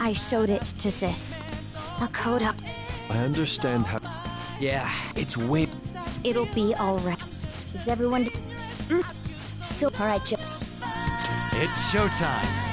I showed it to Sis. Makoto. I understand how... Yeah, it's way... It'll be alright. Is everyone... So, alright, Joe. It's showtime.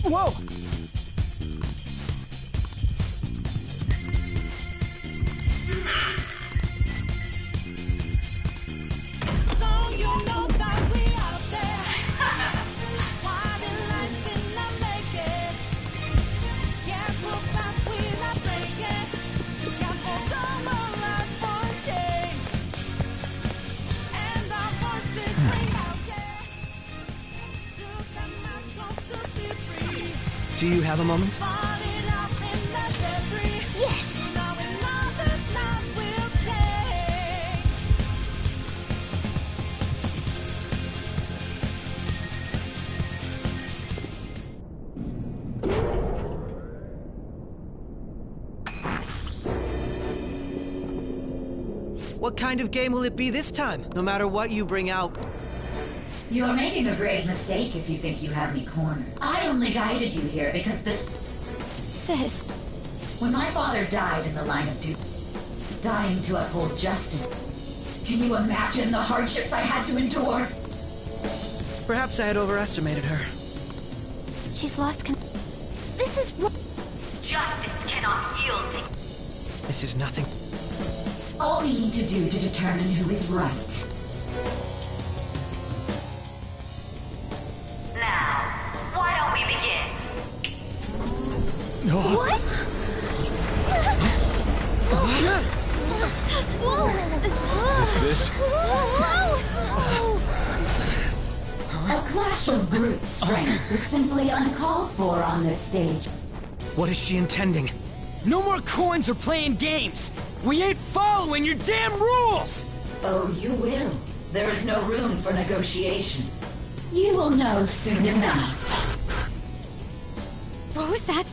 Whoa! Do you have a moment? Yes! What kind of game will it be this time, no matter what you bring out? You're making a grave mistake if you think you have me cornered. I only guided you here because this... Sis. When my father died in the line of duty, dying to uphold justice, can you imagine the hardships I had to endure? Perhaps I had overestimated her. She's lost This is what... Justice cannot yield. This is nothing. All we need to do to determine who is right. Why don't we begin? What? Is this? A clash of brute strength is simply uncalled for on this stage. What is she intending? No more coins or playing games! We ain't following your damn rules! Oh, you will. There is no room for negotiation. You will know soon enough. What was that?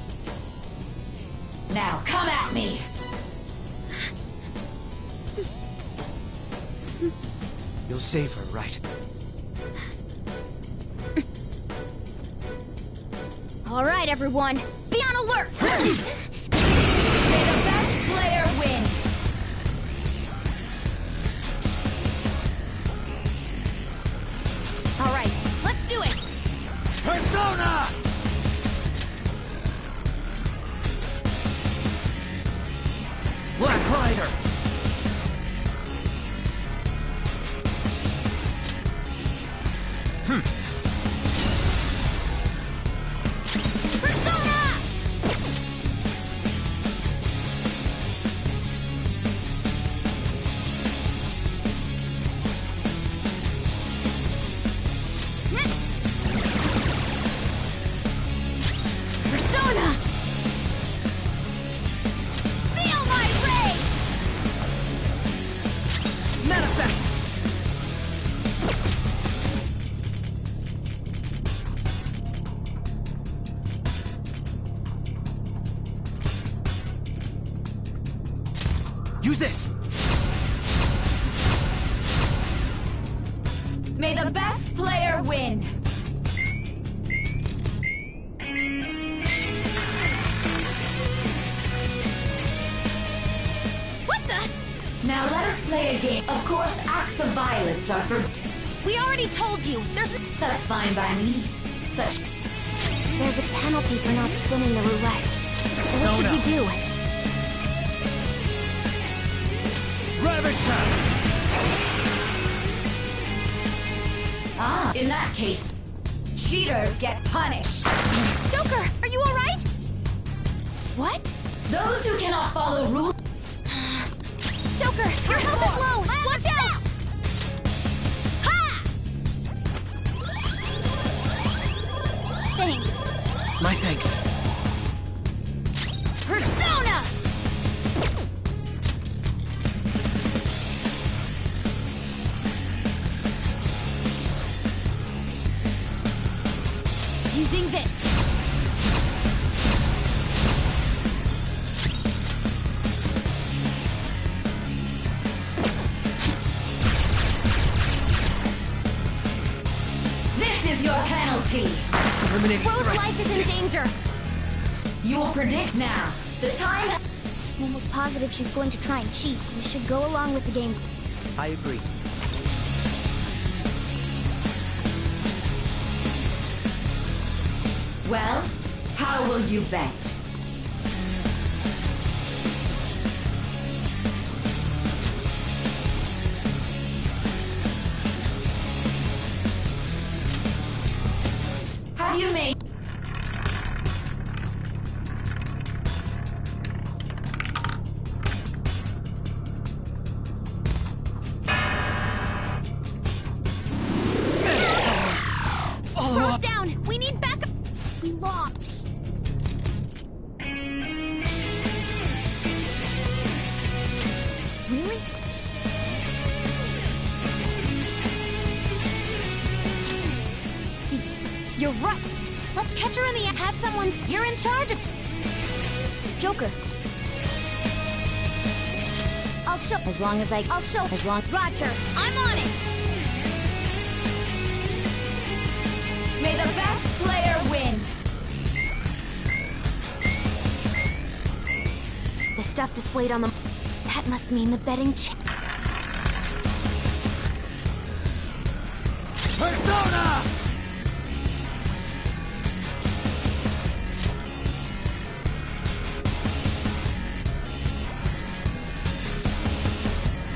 Now, come at me! You'll save her, right? All right, everyone, be on alert! May the best player win! All right, let's do it! Persona! Black Rider! Persona! Persona! Feel my rage! Manifest! Use this! May the best player win! What the? Now let us play a game. Of course, acts of violence are for... We already told you, That's fine by me. Such... There's a penalty for not spinning the roulette. What should we do? Ravage them! Ah, in that case, cheaters get punished. Joker, are you alright? What? Those who cannot follow rules... Joker, your health is low! Watch out! Ha! Thanks. My thanks. Persona! Using this. This is your penalty. Eliminating Rose threats. life is in danger. You will predict now. The time... I'm almost positive she's going to try and cheat. We should go along with the game. I agree. Well, how will you bet? Have you made... Follow Rose up! down! We need backup! We lost. Really? See, you're right. Let's catch her in the act. Have someone. You're in charge of. Joker. I'll show. As long as I'll show. As long. Roger, I'm on it. May the best player win! The stuff displayed on the. That must mean the betting. Persona!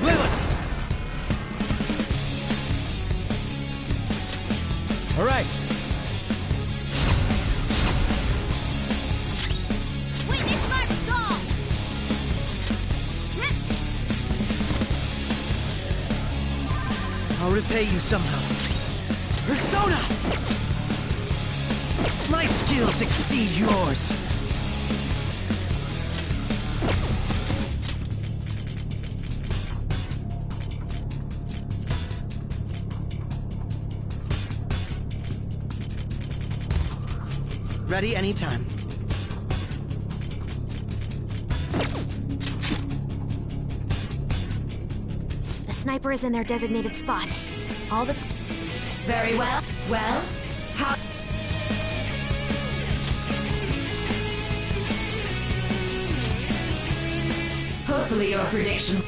Lilith! All right. Witness my resolve! I'll repay you somehow. Persona! My skills exceed yours. Ready anytime. sniper is in their designated spot. All that's... Very well. Well, how... Hopefully your prediction...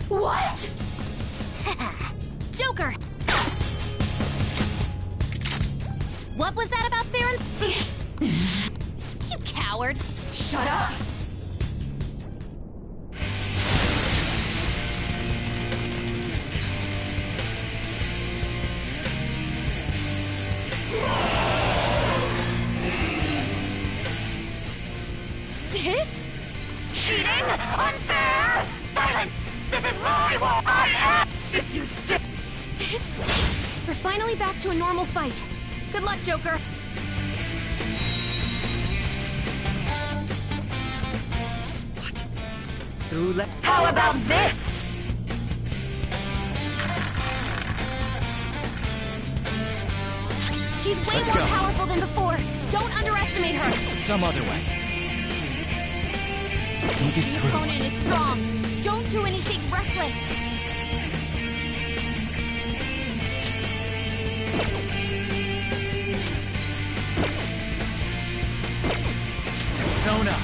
What? Joker! What was that about Farron? You coward! Shut up! Sis? Cheating? Unfair? Silence! This is my war! I am! If you stick... This? We're finally back to a normal fight. Good luck, Joker. What? Through le- How about this? She's way Let's more go. powerful than before. Don't underestimate her. Some other way. Think it Your through. opponent is strong. Don't do anything reckless. Persona.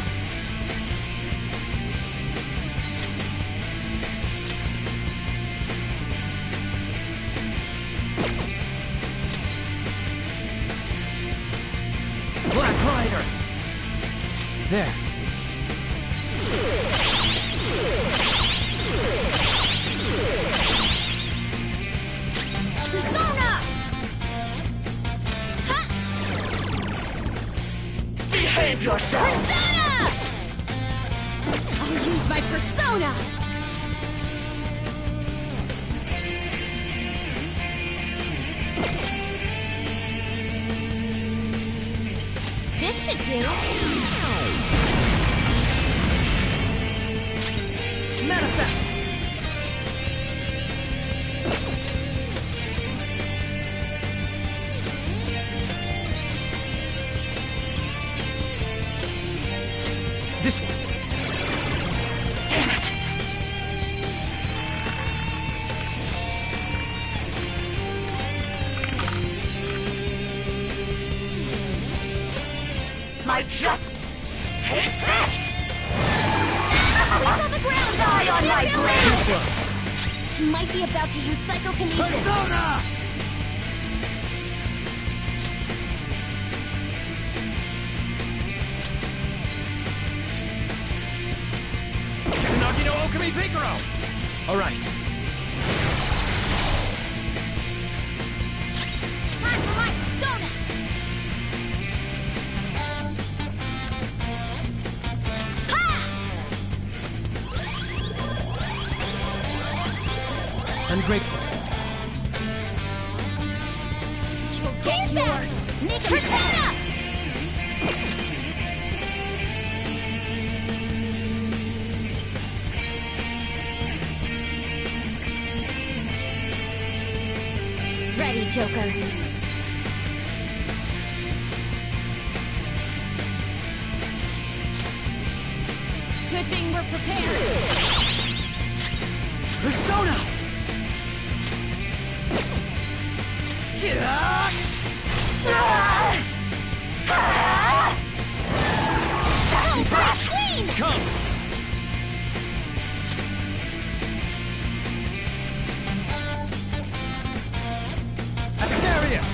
Black Rider. There. Persona! Ha! Behave yourself! Persona! I'll use my persona! This should do. Manifest! This one. Damn it! I just hate this! It's on the ground! Die on my blade! She might be about to use psychokinesis. Persona! Tsunagi no Okami Picaro! All right. Time for my persona! I'm grateful. You'll get yours! Nick Persona! Ready, Joker. Good thing we're prepared. Persona! Oh, break clean! Come! Asterius!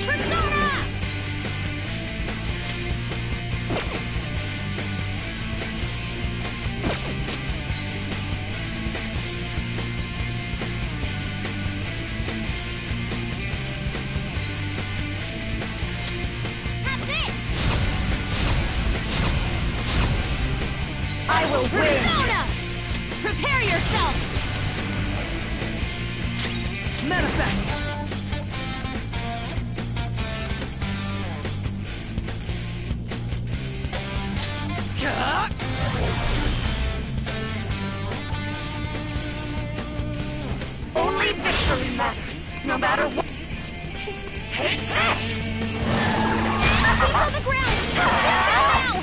Persona! Have this! I will win! Persona! Prepare yourself! Manifest! Gah! Only victory matters, no matter what. Take this! Feet on the ground! Now!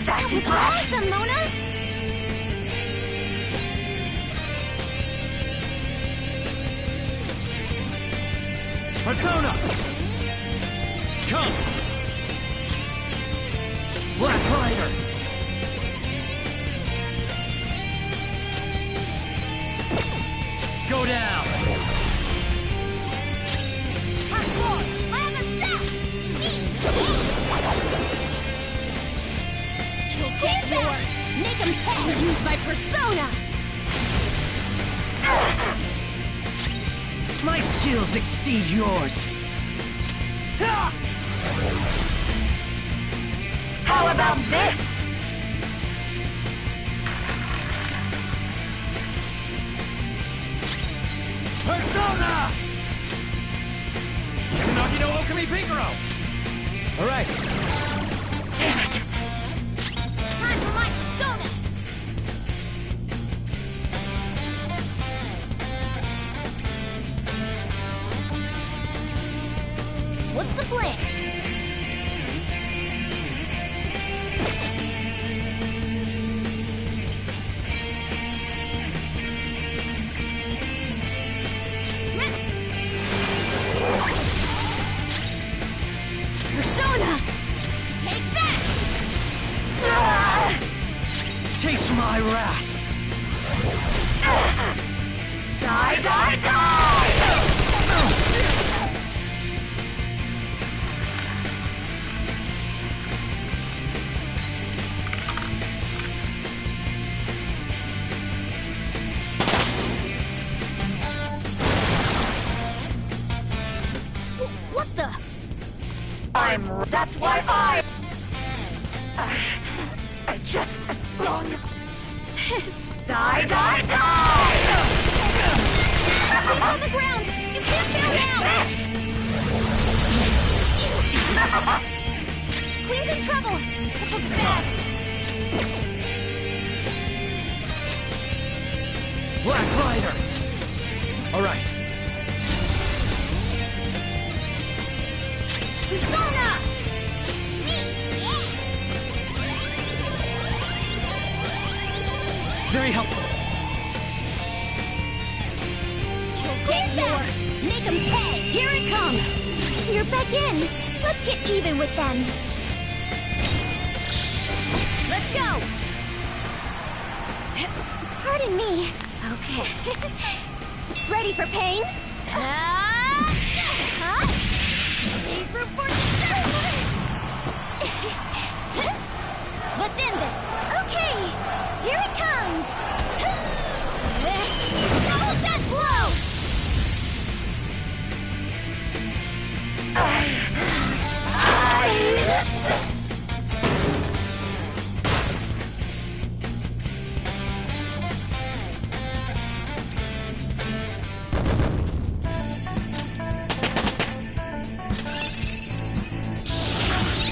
That was awesome, Mona! Persona! Come! Black Rider! Go down! Hot floor! My other step! Get yours! Make him pay! Use my persona! My skills exceed yours! Ah! How about this? Persona! Izanagi no Okami Picaro! Alright. Damn it! Time for my persona! What's the plan? Persona! Take that! Taste my wrath! Die, die, die! What the? That's why I just long. Sis! Die, die, die! Feet on the ground! You can't fail now! Queen's in trouble! This looks bad! Black Rider! Alright. Persona! Very helpful. Get yours! Make them pay! Here it comes! You're back in! Let's get even with them! Let's go! Pardon me. Okay. Ready for pain? Save for Let's end this! Okay! Here it comes! Double death blow!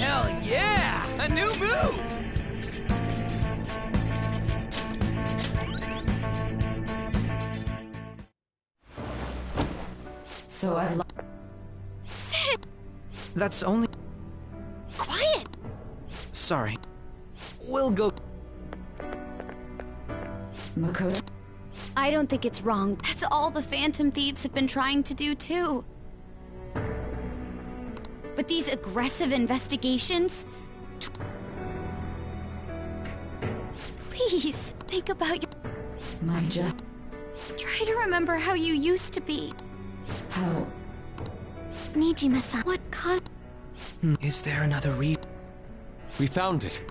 Hell yeah! A new move! So I've Sid! That's only... Quiet! Sorry. We'll go... Makoto. I don't think it's wrong. That's all the Phantom Thieves have been trying to do, too. But these aggressive investigations... Please, think about your... My just... Try to remember how you used to be. How? Nijima-san, what caused... Is there another reason? We found it.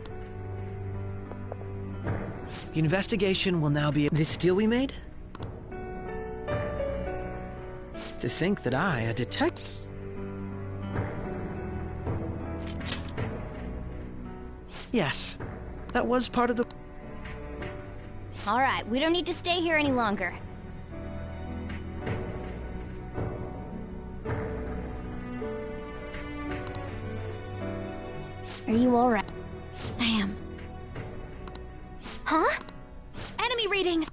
The investigation will now be... This deal we made? To think that I, a detective... Yes, that was part of the... Alright, we don't need to stay here any longer. Are you alright? I am. Huh? Enemy readings!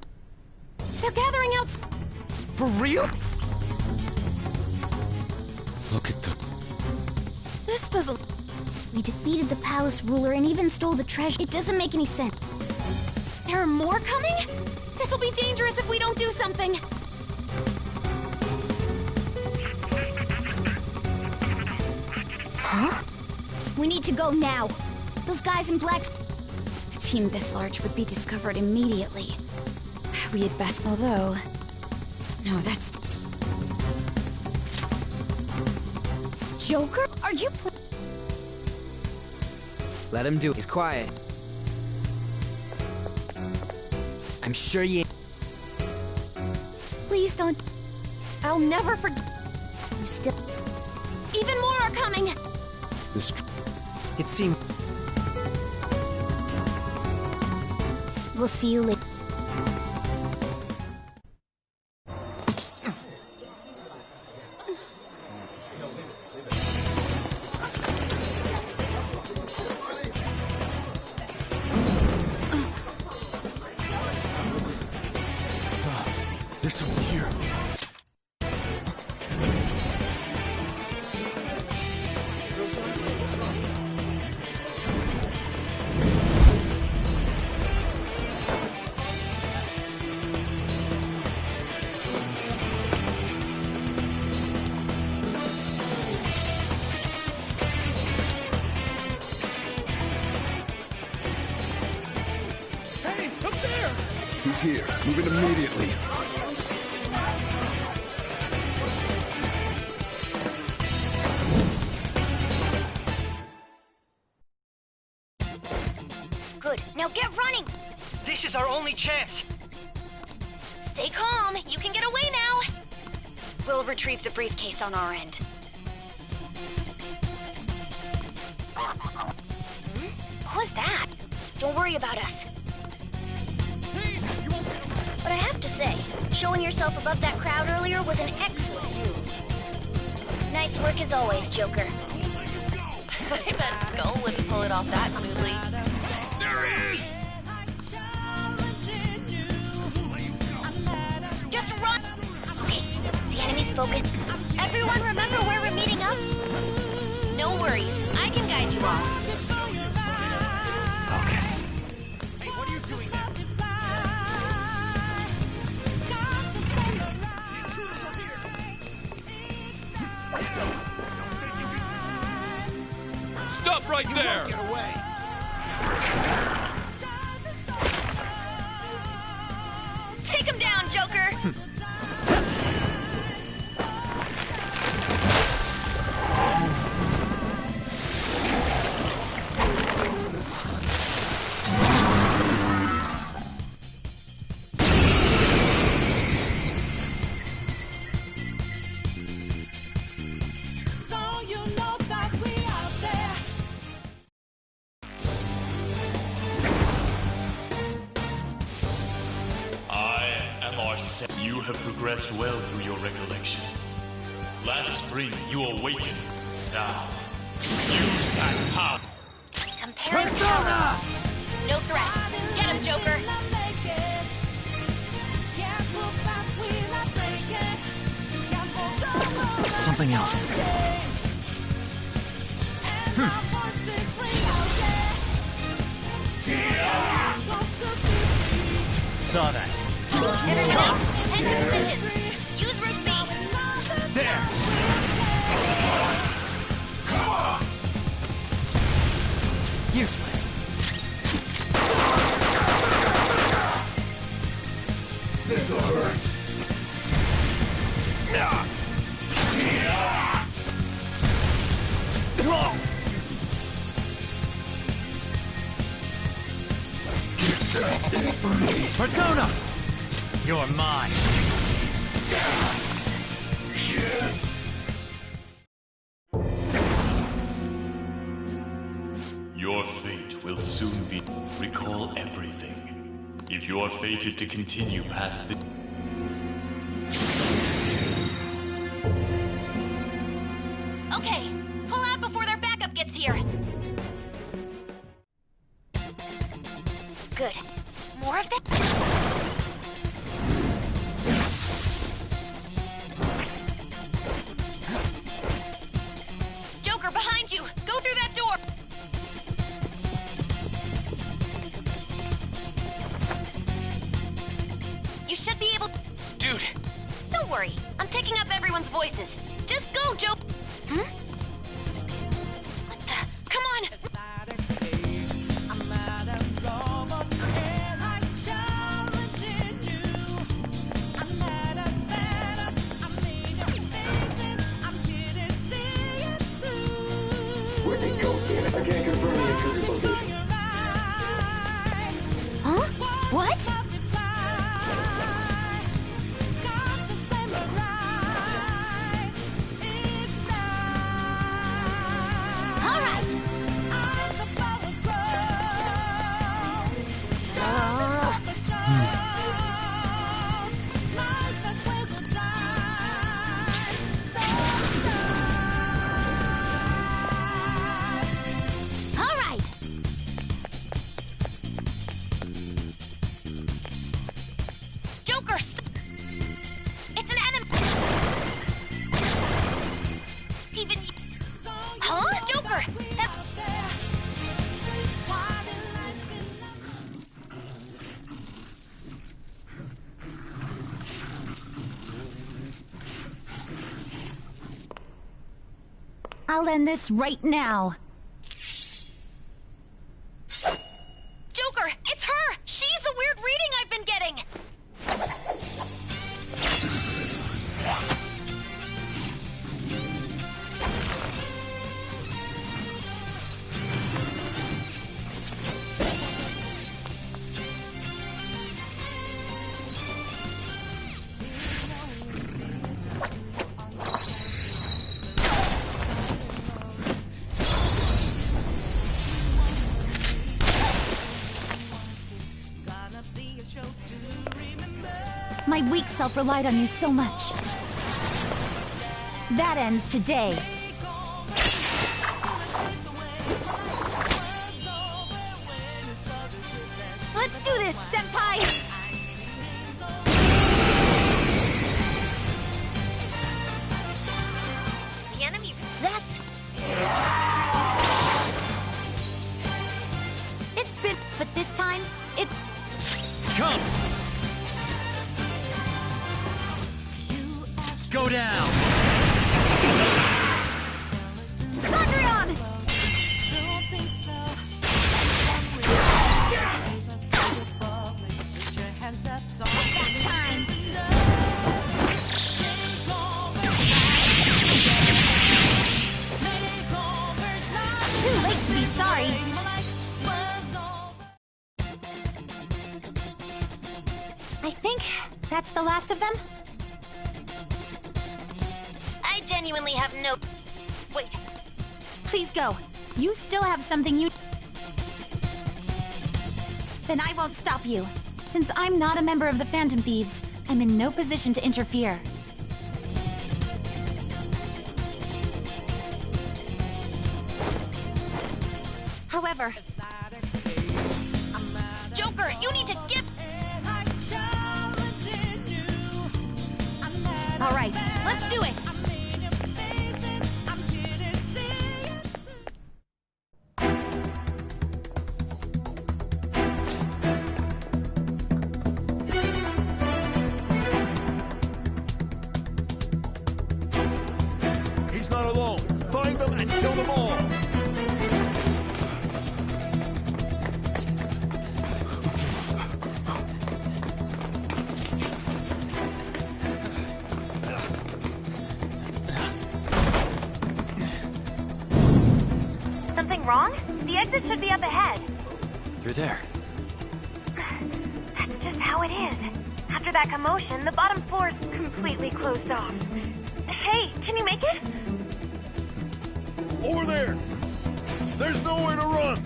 They're gathering out... For real? Look at them. This doesn't... We defeated the palace ruler and even stole the treasure. It doesn't make any sense. There are more coming? This'll be dangerous if we don't do something. Huh? We need to go now. Those guys in black... A team this large would be discovered immediately. We had best... Although... No, that's... Joker? Are you Let him do it. He's quiet. I'm sure you... Please don't... I'll never forget... We still... Even more are coming! This It seemed... We'll see you later. There's someone here. Hey, up there! He's here. Move it immediately. Good. Now get running! This is our only chance! Stay calm. You can get away now. We'll retrieve the briefcase on our end. What was that? Don't worry about us. But I have to say, showing yourself above that crowd earlier was an excellent move. Nice work as always, Joker. I bet Skull wouldn't pull it off that smoothly. There he is! Just run! Okay, the enemy's focused. Everyone remember where we're meeting up? No worries, I can guide you all. Focus. Hey, what are you doing there? The intruders are here! Stop right there! Get away! Take him down, Joker! You have progressed well through your recollections. Last spring, you awakened. Now, use that power. Comparing power. No threat. Get him, Joker. Something else. Saw that. Everyone else, head to positions. Use route B. There! Useless. This'll hurt! Persona! You're mine. Your fate will soon be. Recall everything. If you are fated to continue past the. Okay, pull out before their backup gets here. Good. More of this? Joker, behind you! Go through that door! You should be able... Dude! Don't worry, I'm picking up everyone's voices. Just go, Joker! Hmm? What the... Come on! Where'd they go, damn it? I can't confirm the intruder's location. Huh? What? All right. All right. Joker! It's an enemy! Even you... Huh? Joker! That's... I'll end this right now. Joker! It's her! She's the weird reading I've been getting! My weak self relied on you so much. That ends today. Let's do this, Senpai! The enemy... That's... It's been... But this time, it's... Come! Go down! Thundrion! That time! Too late to be sorry. I think that's the last of them. I genuinely have no... Wait. Please go. You still have something you... Then I won't stop you. Since I'm not a member of the Phantom Thieves, I'm in no position to interfere. However... Joker, you need to get... All right, let's do it! He's not alone. Find them and kill them all. Something wrong? The exit should be up ahead. You're there. how it is. After that commotion, the bottom floor is completely closed off. Hey, can you make it? Over there! There's nowhere to run!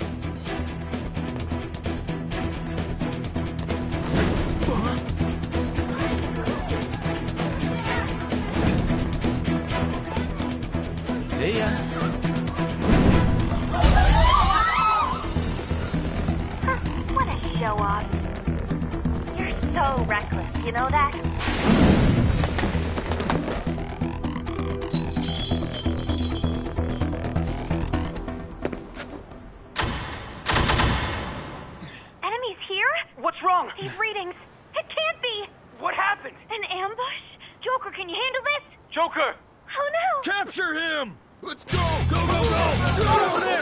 See ya. What a show-off. You're so reckless, you know that? Enemies here? What's wrong? These readings. It can't be! What happened? An ambush? Joker, can you handle this? Joker! Oh no! Capture him! Let's go! Go, go, go! Get over there!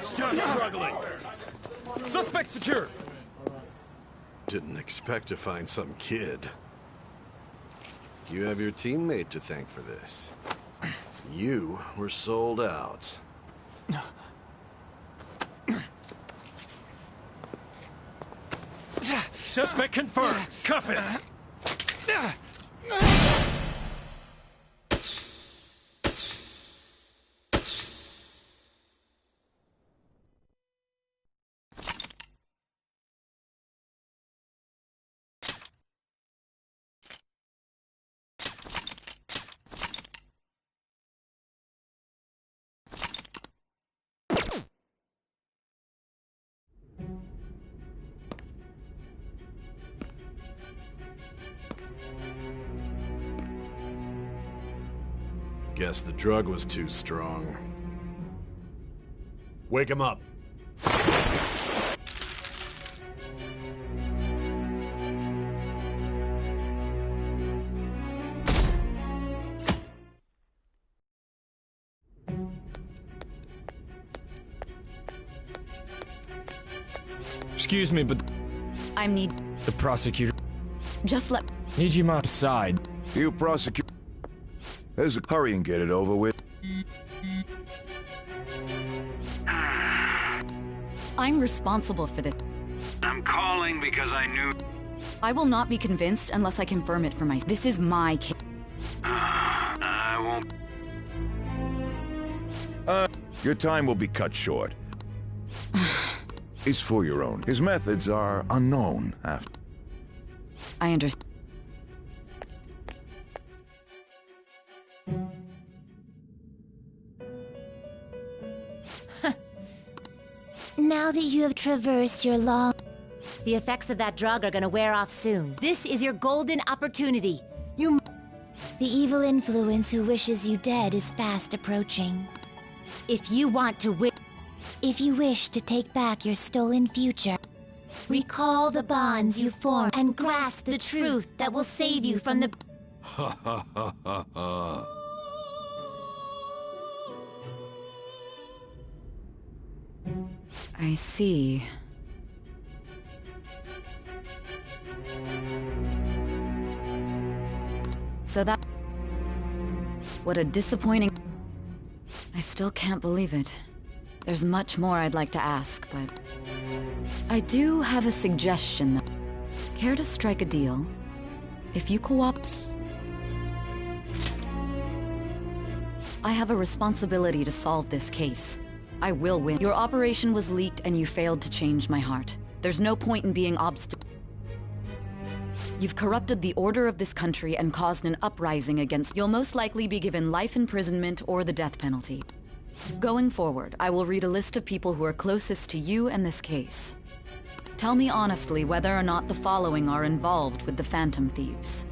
Stop struggling. Suspect secure. Didn't expect to find some kid. You have your teammate to thank for this. You were sold out. Suspect confirmed. Cuff it. Guess the drug was too strong. Wake him up. Excuse me, but I'm need. the prosecutor. Just let. Need you my side. You prosecute. There's a hurry and get it over with. I'm responsible for this. I'm calling because I knew... I will not be convinced unless I confirm it for myself. This is my case. I won't... Your time will be cut short. It's for your own. His methods are unknown after... I understand. Now that you have traversed your long... The effects of that drug are gonna wear off soon. This is your golden opportunity. The evil influence who wishes you dead is fast approaching. If you want to If you wish to take back your stolen future, recall the bonds you formed and grasp the truth that will save you from the... Ha ha ha ha ha. I see. So that... What a disappointing... I still can't believe it. There's much more I'd like to ask, but... I do have a suggestion, though. Care to strike a deal? If you cooperate... I have a responsibility to solve this case. I will win. Your operation was leaked and you failed to change my heart. There's no point in being obstinate. You've corrupted the order of this country and caused an uprising against... You'll most likely be given life imprisonment or the death penalty. Going forward, I will read a list of people who are closest to you and this case. Tell me honestly whether or not the following are involved with the Phantom Thieves.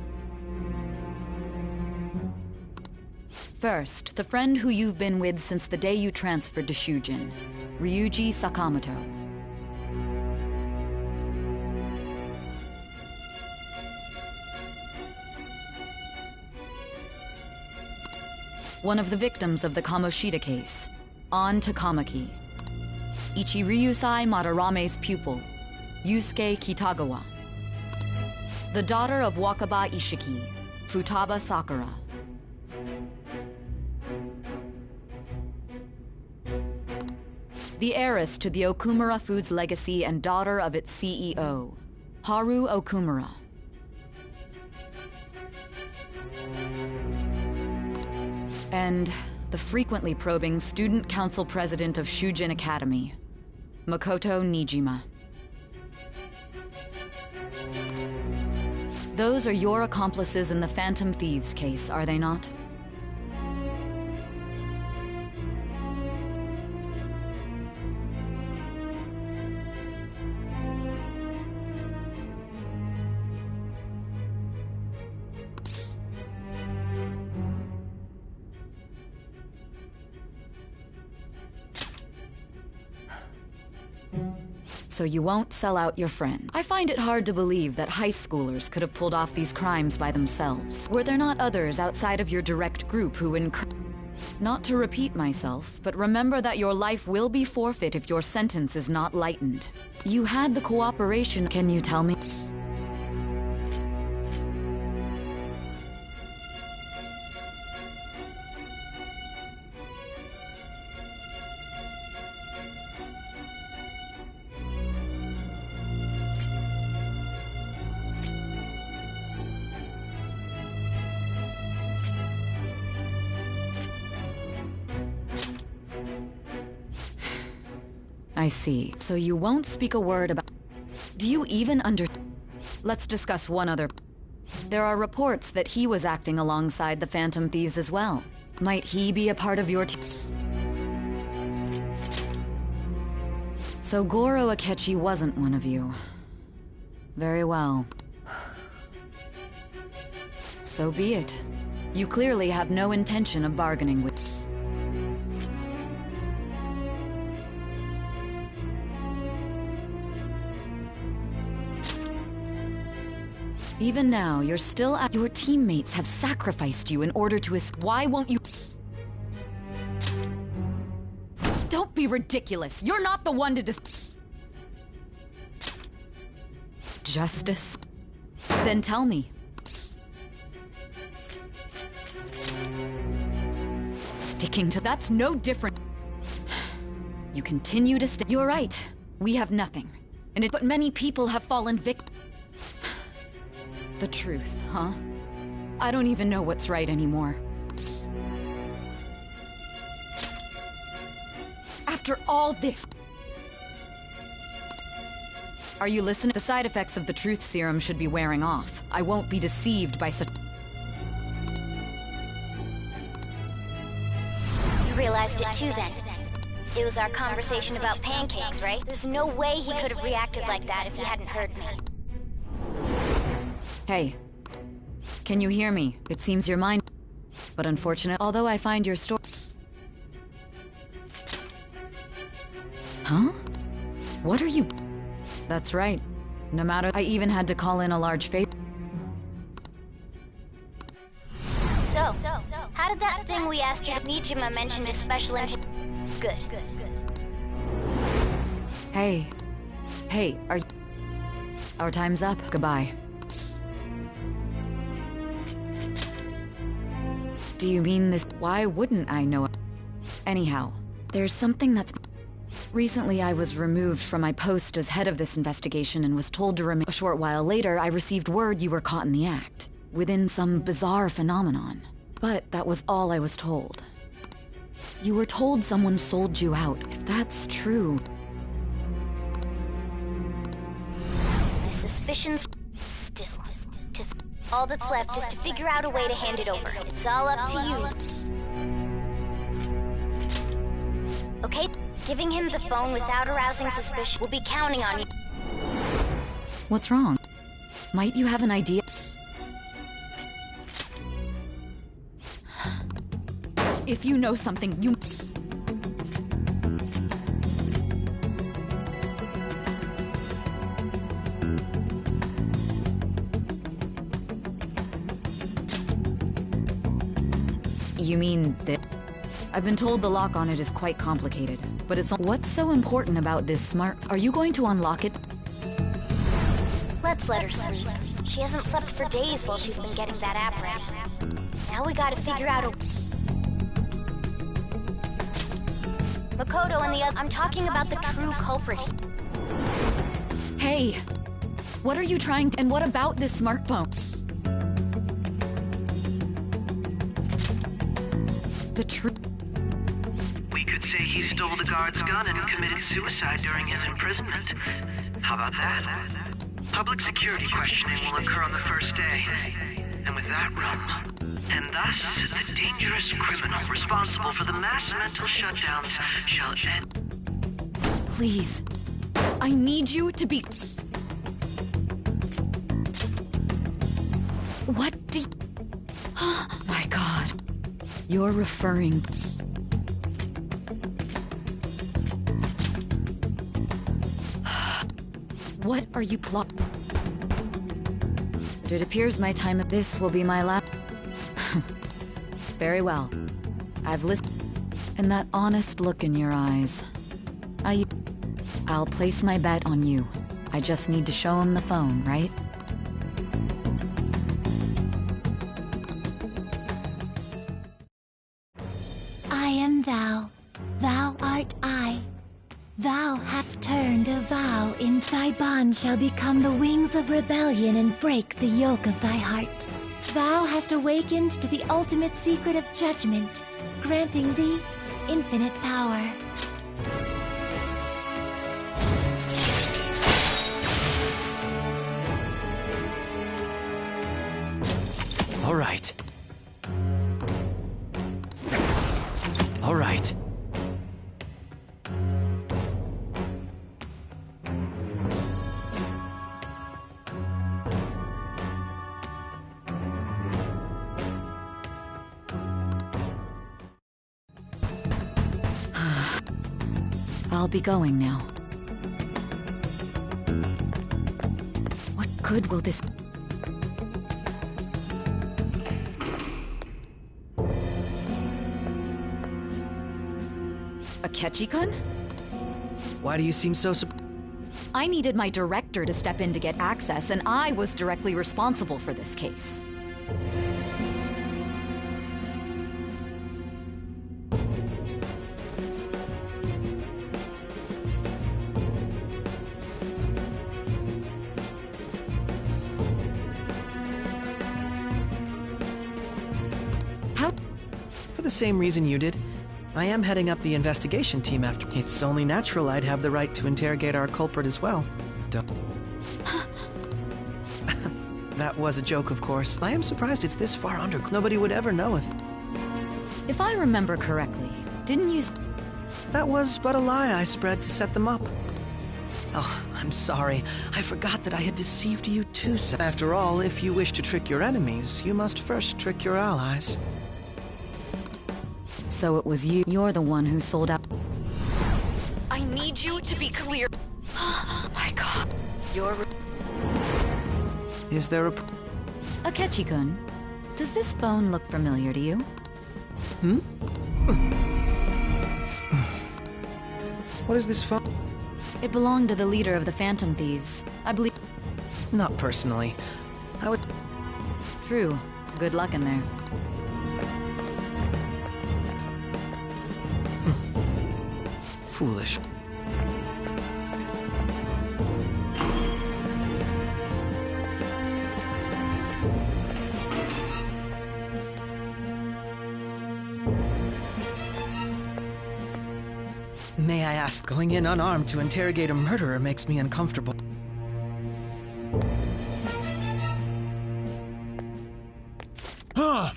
First, the friend who you've been with since the day you transferred to Shujin, Ryuji Sakamoto. One of the victims of the Kamoshida case, An Takamaki. Ichiryusai Madarame's pupil, Yusuke Kitagawa. The daughter of Wakaba Ishiki, Futaba Sakura. The heiress to the Okumura Foods legacy and daughter of its CEO, Haru Okumura. And the frequently probing student council president of Shujin Academy, Makoto Nijima. Those are your accomplices in the Phantom Thieves case, are they not? So you won't sell out your friend. I find it hard to believe that high schoolers could have pulled off these crimes by themselves. Were there not others outside of your direct group who Not to repeat myself, but remember that your life will be forfeit if your sentence is not lightened. You had the cooperation, can you tell me? I see. So you won't speak a word about... Do you even Let's discuss one other... There are reports that he was acting alongside the Phantom Thieves as well. Might he be a part of your team? So Goro Akechi wasn't one of you. Very well. So be it. You clearly have no intention of bargaining with... Even now, you're still at... Your teammates have sacrificed you in order to Why won't you... Don't be ridiculous! You're not the one to Justice? Then tell me. Sticking to... That's no different... You continue to You're right. We have nothing. But many people have fallen victim... The truth, huh? I don't even know what's right anymore. After all this... Are you listening? The side effects of the truth serum should be wearing off. I won't be deceived by such... You realized it too then. It was our conversation about pancakes, right? There's no way he could have reacted like that if he hadn't heard me. Hey, can you hear me? It seems your mind... But unfortunate, although I find your story... Huh? What are you... That's right. No matter... I even had to call in a large favor. So, how did that thing we asked you... Nijima mentioned a special Good. Hey. Hey, are you... Our time's up. Goodbye. Do you mean this? Why wouldn't I know? Anyhow, there's something that's... Recently I was removed from my post as head of this investigation and was told to remain. A short while later, I received word you were caught in the act, within some bizarre phenomenon. But that was all I was told. You were told someone sold you out. If that's true... My suspicions... Still... All that's left is to figure out a way to hand it over. It's all up to you. Okay? Giving him the phone without arousing suspicion. We'll be counting on you. What's wrong? Might you have an idea? If you know something, you... You mean that... I've been told the lock on it is quite complicated, But it's... What's so important about this smart... Are you going to unlock it? Let's let her sleep. She hasn't slept for days while she's been getting that app ready. Now we gotta figure out a... Makoto and the other... I'm talking about the true culprit. Hey! What are you trying to... And what about this smartphone? The truth... We could say he stole the guard's gun and committed suicide during his imprisonment. How about that? Public security questioning will occur on the first day. And with that room, and thus the dangerous criminal responsible for the mass mental shutdowns shall end. Please. I need you to be... What do you... Oh my god. You're referring... What are you plotting? It appears my time at this will be my last... Very well. I've listened... And that honest look in your eyes. I'll place my bet on you. I just need to show him the phone, right? I am thou. Thou art I. Thou hast turned a vow in thy bond shall become the wings of rebellion and break the yoke of thy heart. Thou hast awakened to the ultimate secret of judgment, granting thee infinite power. All right. All right. I'll be going now. What good will this... Akechi-kun? Why do you seem so I needed my director to step in to get access, and I was directly responsible for this case. For the same reason you did. I am heading up the investigation team after... It's only natural I'd have the right to interrogate our culprit as well. That was a joke, of course. I am surprised it's this far under... Nobody would ever know if... If I remember correctly, didn't you... That was but a lie I spread to set them up. Oh, I'm sorry. I forgot that I had deceived you too. After all, if you wish to trick your enemies, you must first trick your allies. So it was you. You're the one who sold out. I need you to be clear. Oh my god. You're... Is there a... Akechi-kun, does this phone look familiar to you? Hmm? What is this phone? It belonged to the leader of the Phantom Thieves. I believe... Not personally. I would... True. Good luck in there. Foolish. May I ask, going in unarmed to interrogate a murderer makes me uncomfortable. Huh?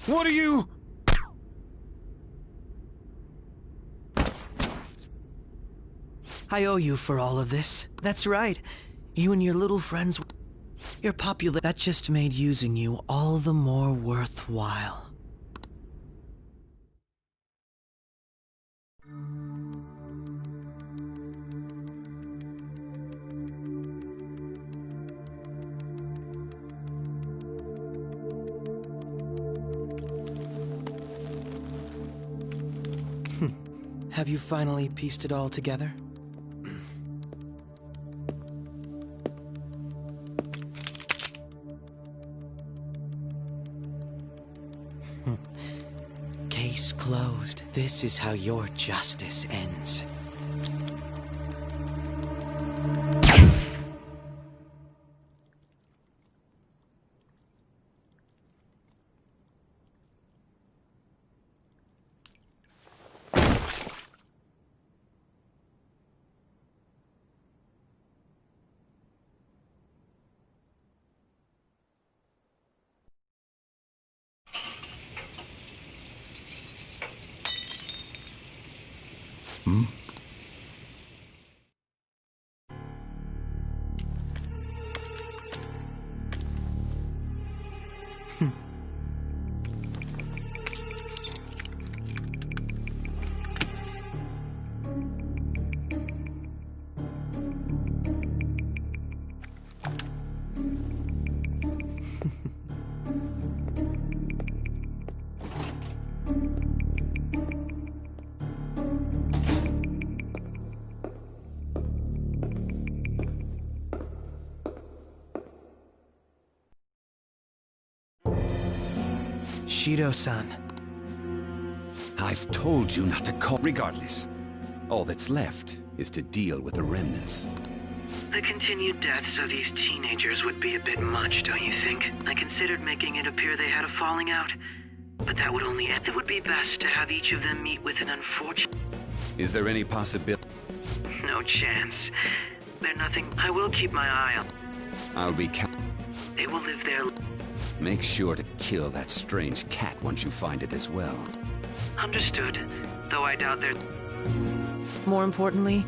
What are you... I owe you for all of this. That's right. You and your little friends... You're popular. That just made using you all the more worthwhile. Have you finally pieced it all together? Case closed. This is how your justice ends. Shido-san. I've told you not to call. Regardless, all that's left is to deal with the remnants. The continued deaths of these teenagers would be a bit much, don't you think? I considered making it appear they had a falling out, but that would only end. It would be best to have each of them meet with an unfortunate... Is there any possibility? No chance. They're nothing. I will keep my eye on... I'll be... They will live their... Make sure to kill that strange cat once you find it as well. Understood, though I doubt they're... More importantly,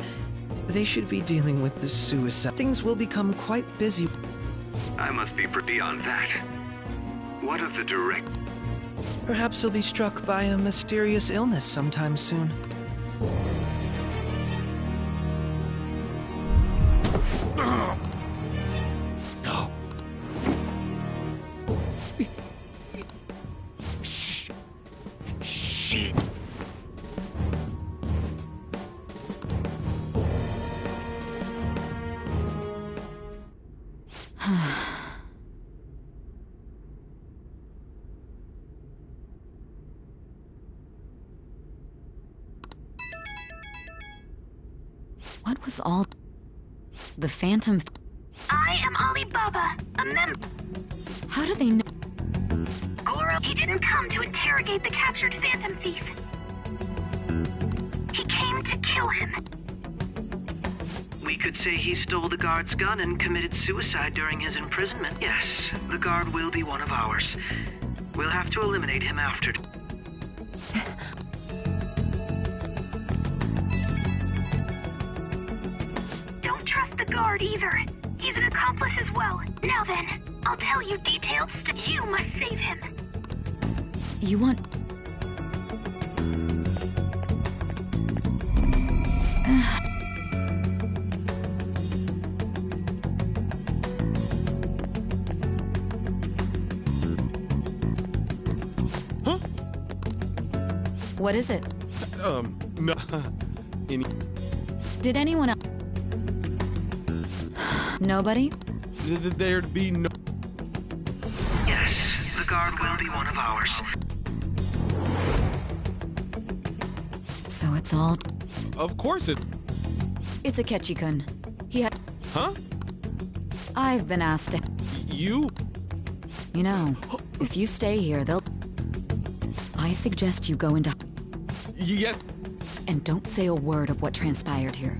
they should be dealing with the suicide. Things will become quite busy. I must be beyond that. What of the direct... Perhaps he'll be struck by a mysterious illness sometime soon. No. Shit. What was all... The Phantom... I am Alibaba, a member... How do they know... Goro, he didn't come to interrogate the captured Phantom Thief. He came to kill him. We could say he stole the guard's gun and committed suicide during his imprisonment. Yes, the guard will be one of ours. We'll have to eliminate him after... Don't trust the guard either. He's an accomplice as well. Now then, I'll tell you detailed stuff. You must save him. You want... Huh? What is it? No. Did anyone else... Nobody? There'd be no... Yes, the guard will be one of ours. So it's all... Of course it... It's Akechi-kun. He had... Huh? I've been asked to... You? You know, if you stay here, they'll... I suggest you go into... Yes. And don't say a word of what transpired here.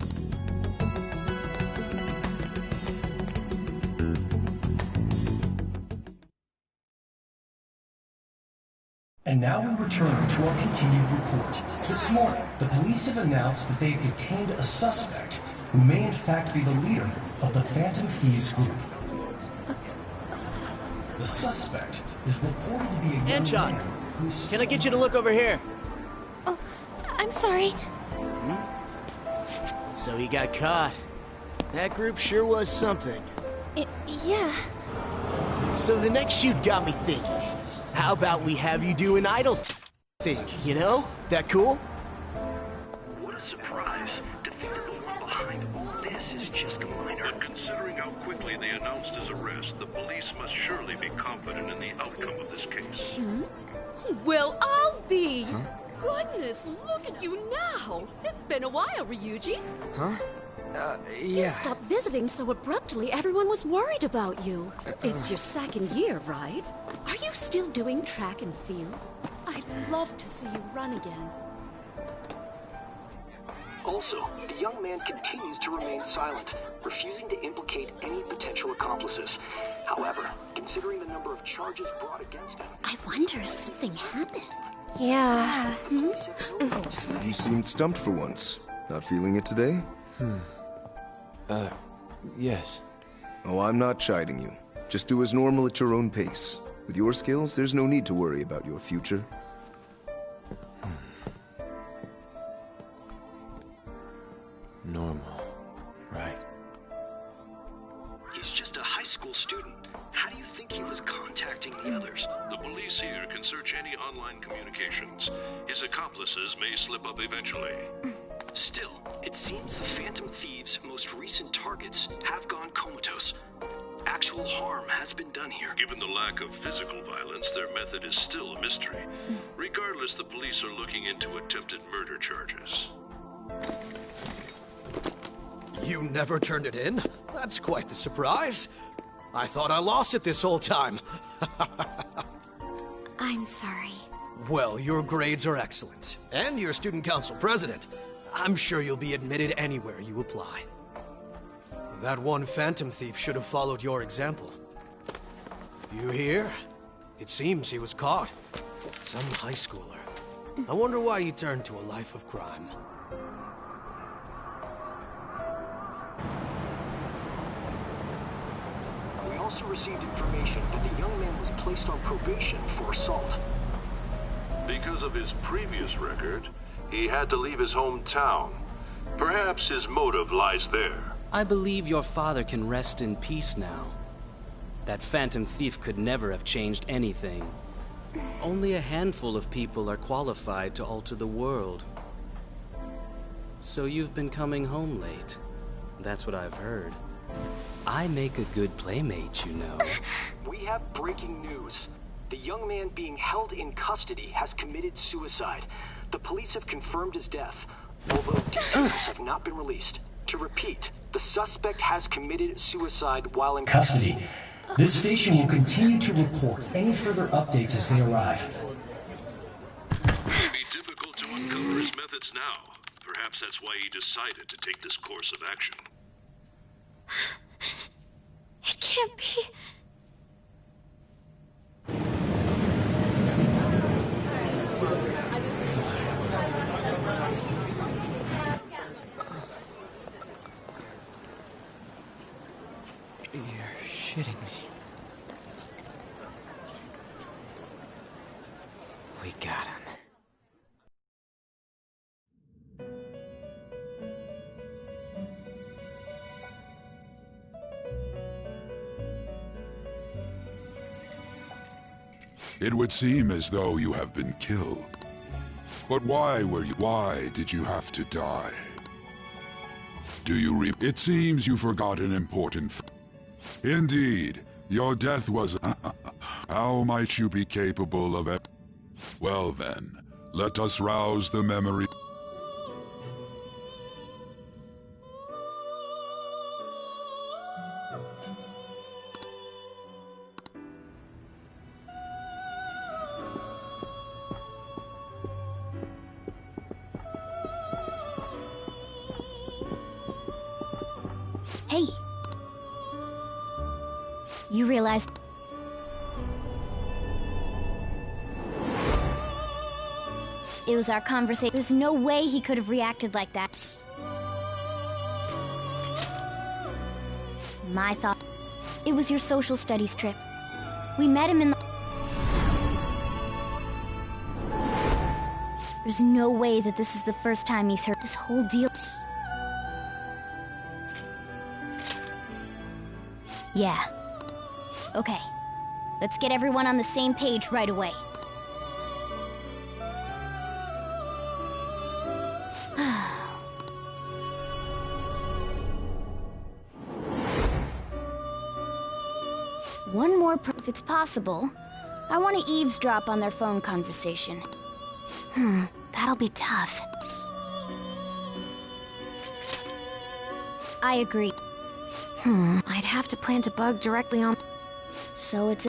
And now we return to our continued report. This morning, the police have announced that they've detained a suspect who may in fact be the leader of the Phantom Thieves group. The suspect is reported to be a young Anchon, man who's... can I get you to look over here? Oh, I'm sorry. So he got caught. That group sure was something. Yeah. So the next shoot got me thinking. How about we have you do an idol thing, you know? That cool? the police must surely be confident in the outcome of this case. Well, I'll be. Goodness, look at you now. It's been a while, Ryuji. Huh? You stopped visiting so abruptly, everyone was worried about you. It's your second year, right? Are you still doing track and field? I'd love to see you run again. Also, the young man continues to remain silent, refusing to implicate any potential accomplices. However, considering the number of charges brought against him... I wonder if something happened. Yeah. You seemed stumped for once. Not feeling it today? Yes. Oh, I'm not chiding you. Just do as normal at your own pace. With your skills, there's no need to worry about your future. Normal, right? He's just a high school student. How do you think he was contacting the others? The police here can search any online communications. His accomplices may slip up eventually. Still, it seems the Phantom Thieves' most recent targets have gone comatose. Actual harm has been done here. Given the lack of physical violence, their method is still a mystery. Regardless, the police are looking into attempted murder charges. You never turned it in? That's quite the surprise. I thought I lost it this whole time. I'm sorry. Well, your grades are excellent. And you're student council president. I'm sure you'll be admitted anywhere you apply. That one Phantom Thief should have followed your example. You hear? It seems he was caught. Some high schooler. I wonder why he turned to a life of crime. We also received information that the young man was placed on probation for assault. Because of his previous record, he had to leave his hometown. Perhaps his motive lies there. I believe your father can rest in peace now. That Phantom Thief could never have changed anything. Only a handful of people are qualified to alter the world. So you've been coming home late. That's what I've heard. I make a good playmate, you know. We have breaking news. The young man being held in custody has committed suicide. The police have confirmed his death, although details have not been released. To repeat, the suspect has committed suicide while in custody. This station will continue to report any further updates as they arrive. It would be difficult to uncover his methods now. Perhaps that's why he decided to take this course of action. It can't be. You're shitting me. We got him. It would seem as though you have been killed. But why did you have to die? Do you It seems you forgot an important Indeed, your death was How might you be capable of it? Well then, let us rouse the memory. Hey. You realized... It was our conversation. There's no way he could have reacted like that. My thought... It was your social studies trip. We met him in the... There's no way that this is the first time he's heard this whole deal. Yeah. Okay. Let's get everyone on the same page right away. One more if it's possible. I want to eavesdrop on their phone conversation. That'll be tough. I agree. I'd have to plant a bug directly on... So it's...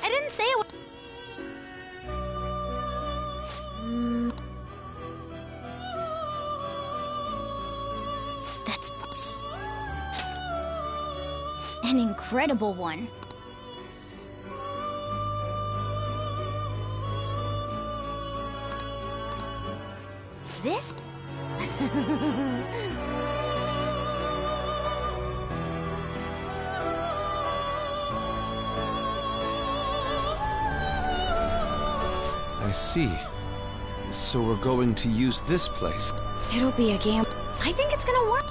I didn't say it was... That's... an incredible one. This? I see. So we're going to use this place. It'll be a gamble. I think it's gonna work.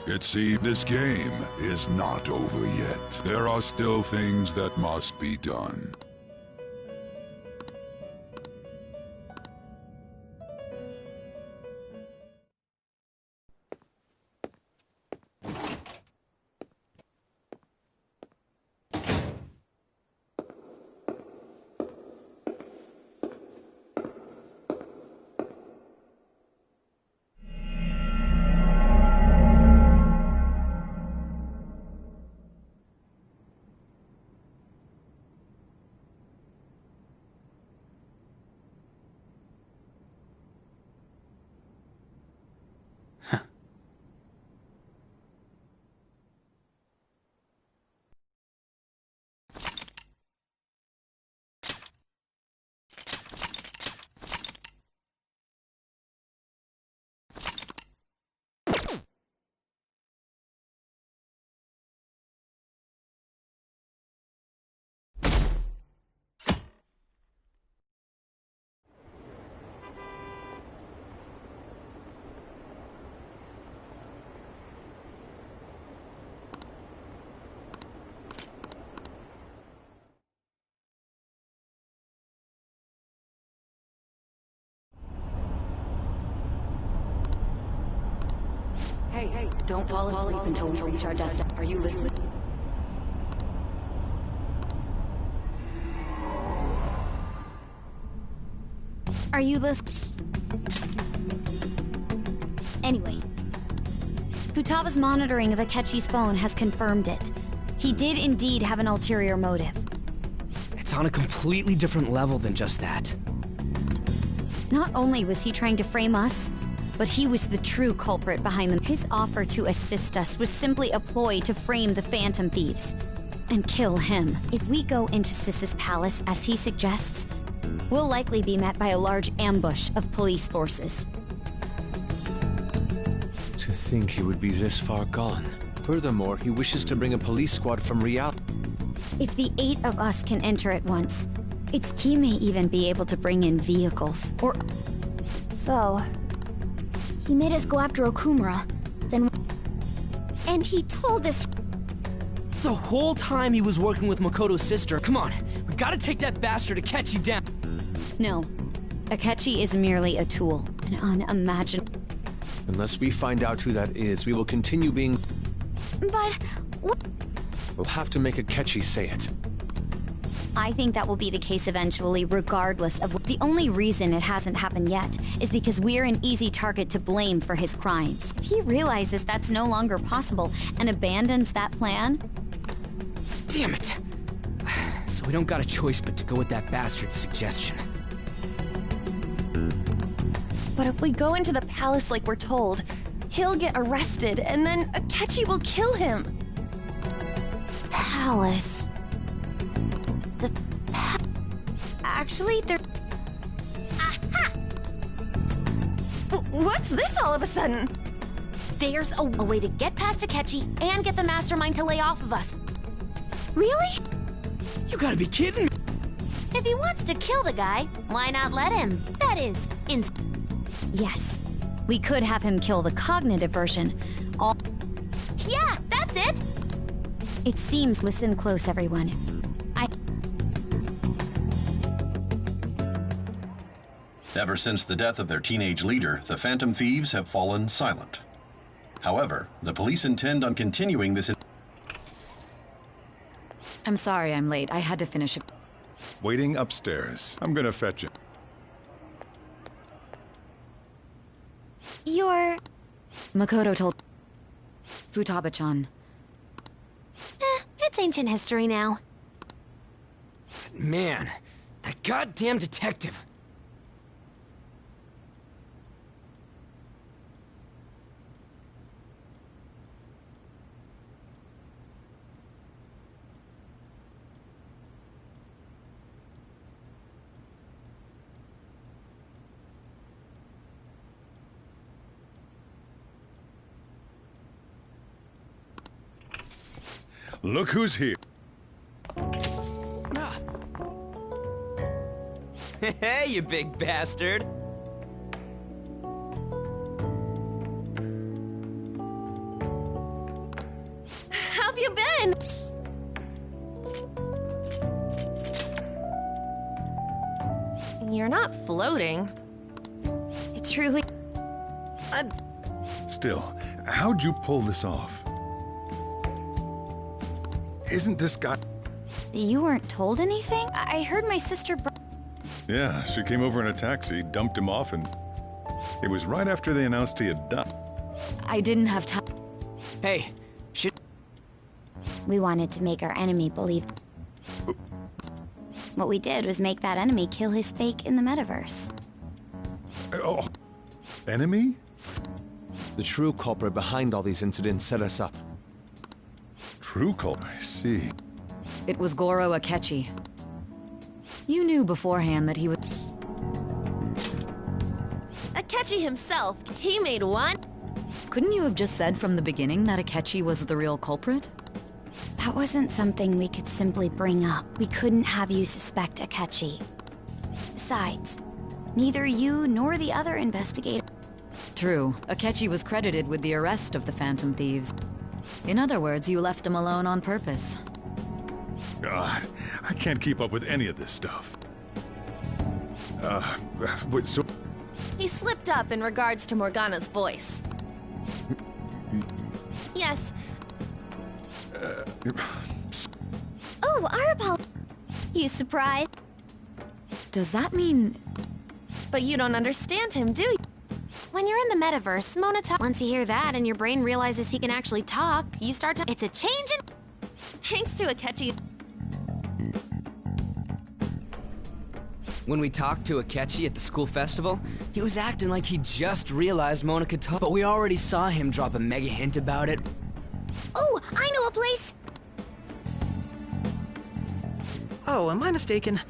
It seems this game is not over yet. There are still things that must be done. Hey, don't fall asleep until we reach our destination. Are you listening? Are you listening? Anyway, Futaba's monitoring of Akechi's phone has confirmed it. He did indeed have an ulterior motive. It's on a completely different level than just that. Not only was he trying to frame us, but he was the true culprit behind them. His offer to assist us was simply a ploy to frame the Phantom Thieves and kill him. If we go into Sis's palace, as he suggests, we'll likely be met by a large ambush of police forces. To think he would be this far gone. Furthermore, he wishes to bring a police squad from reality. If the 8 of us can enter at once, Itsuki may even be able to bring in vehicles, or... So... he made us go after Okumura, then... And he told us... The whole time he was working with Makoto's sister. Come on, we gotta take that bastard Akechi down. No. Akechi is merely a tool, an unimaginable... Unless we find out who that is, we will continue being... But... what? We'll have to make Akechi say it. I think that will be the case eventually, regardless of... The only reason it hasn't happened yet is because we're an easy target to blame for his crimes. If he realizes that's no longer possible and abandons that plan... Damn it! So we don't got a choice but to go with that bastard's suggestion. But if we go into the palace like we're told, he'll get arrested, and then Akechi will kill him. Palace... Actually, there... Aha! What's this all of a sudden? There's a way to get past Akechi and get the mastermind to lay off of us. Really? You gotta be kidding me! If he wants to kill the guy, why not let him? That is, Yes. We could have him kill the cognitive version. Yeah, that's it! It seems... Listen close, everyone. Ever since the death of their teenage leader, the Phantom Thieves have fallen silent. However, the police intend on continuing this. I'm sorry I'm late. I had to finish it. Waiting upstairs. I'm gonna fetch him. You're... Makoto told... Futaba-chan. It's ancient history now. Man, that goddamn detective. Look who's here. Hey, you big bastard. How have you been? You're not floating. It's truly... Still, how'd you pull this off? Isn't this guy... You weren't told anything? I heard my sister... Yeah, she came over in a taxi, dumped him off, and... It was right after they announced he had died. I didn't have time. Hey, We wanted to make our enemy believe... What we did was make that enemy kill his fake in the metaverse. Oh, enemy? The true culprit behind all these incidents set us up. True culprit, I see. It was Goro Akechi. You knew beforehand that he was... Akechi himself, he made one. Couldn't you have just said from the beginning that Akechi was the real culprit? That wasn't something we could simply bring up. We couldn't have you suspect Akechi. Besides, neither you nor the other investigator... True. Akechi was credited with the arrest of the Phantom Thieves. In other words, you left him alone on purpose. God, I can't keep up with any of this stuff. Wait, so... He slipped up in regards to Morgana's voice. Yes. Oh, our apologies. You surprised? Does that mean... But you don't understand him, do you? When you're in the metaverse, Mona once you hear that and your brain realizes he can actually talk, you start to... It's a change in... Thanks to Akechi. When we talked to Akechi at the school festival, he was acting like he just realized Mona could talk, but we already saw him drop a mega hint about it. Oh, I know a place! Oh, am I mistaken?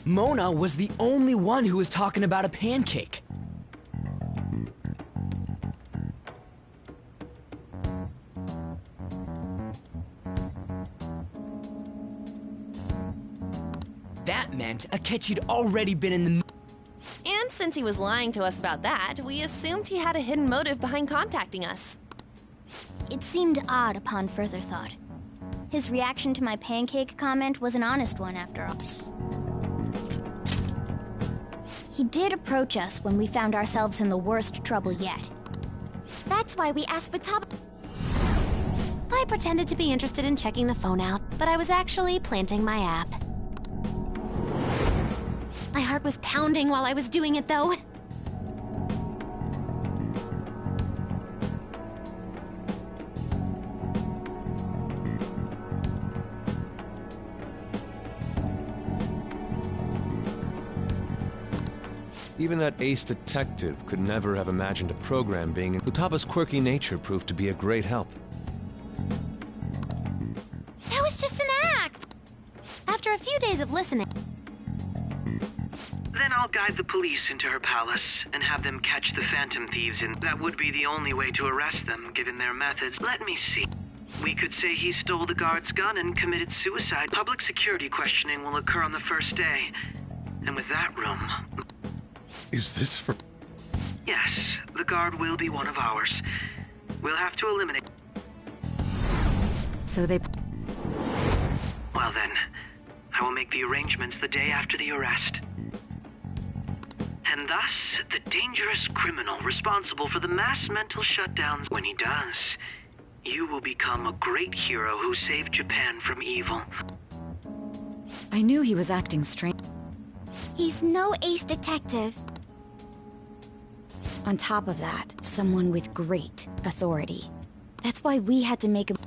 Mona was the only one who was talking about a pancake. That meant Akechi'd already been in the... And since he was lying to us about that, we assumed he had a hidden motive behind contacting us. It seemed odd upon further thought. His reaction to my pancake comment was an honest one, after all. He did approach us when we found ourselves in the worst trouble yet. That's why we asked Futaba. I pretended to be interested in checking the phone out, but I was actually planting my app. My heart was pounding while I was doing it, though. Even that ace detective could never have imagined a program being in... Futaba's quirky nature proved to be a great help. That was just an act! After a few days of listening... Then I'll guide the police into her palace and have them catch the Phantom Thieves, and that would be the only way to arrest them, given their methods. Let me see. We could say he stole the guard's gun and committed suicide. Public security questioning will occur on the first day. And with that room... Is this for... Yes, the guard will be one of ours. We'll have to eliminate... So they... Well then, I will make the arrangements the day after the arrest. And and thus the dangerous criminal responsible for the mass mental shutdowns. When he does, you will become a great hero who saved Japan from evil. I knew he was acting strange. He's no ace detective. On top of that, someone with great authority. That's why we had to make him...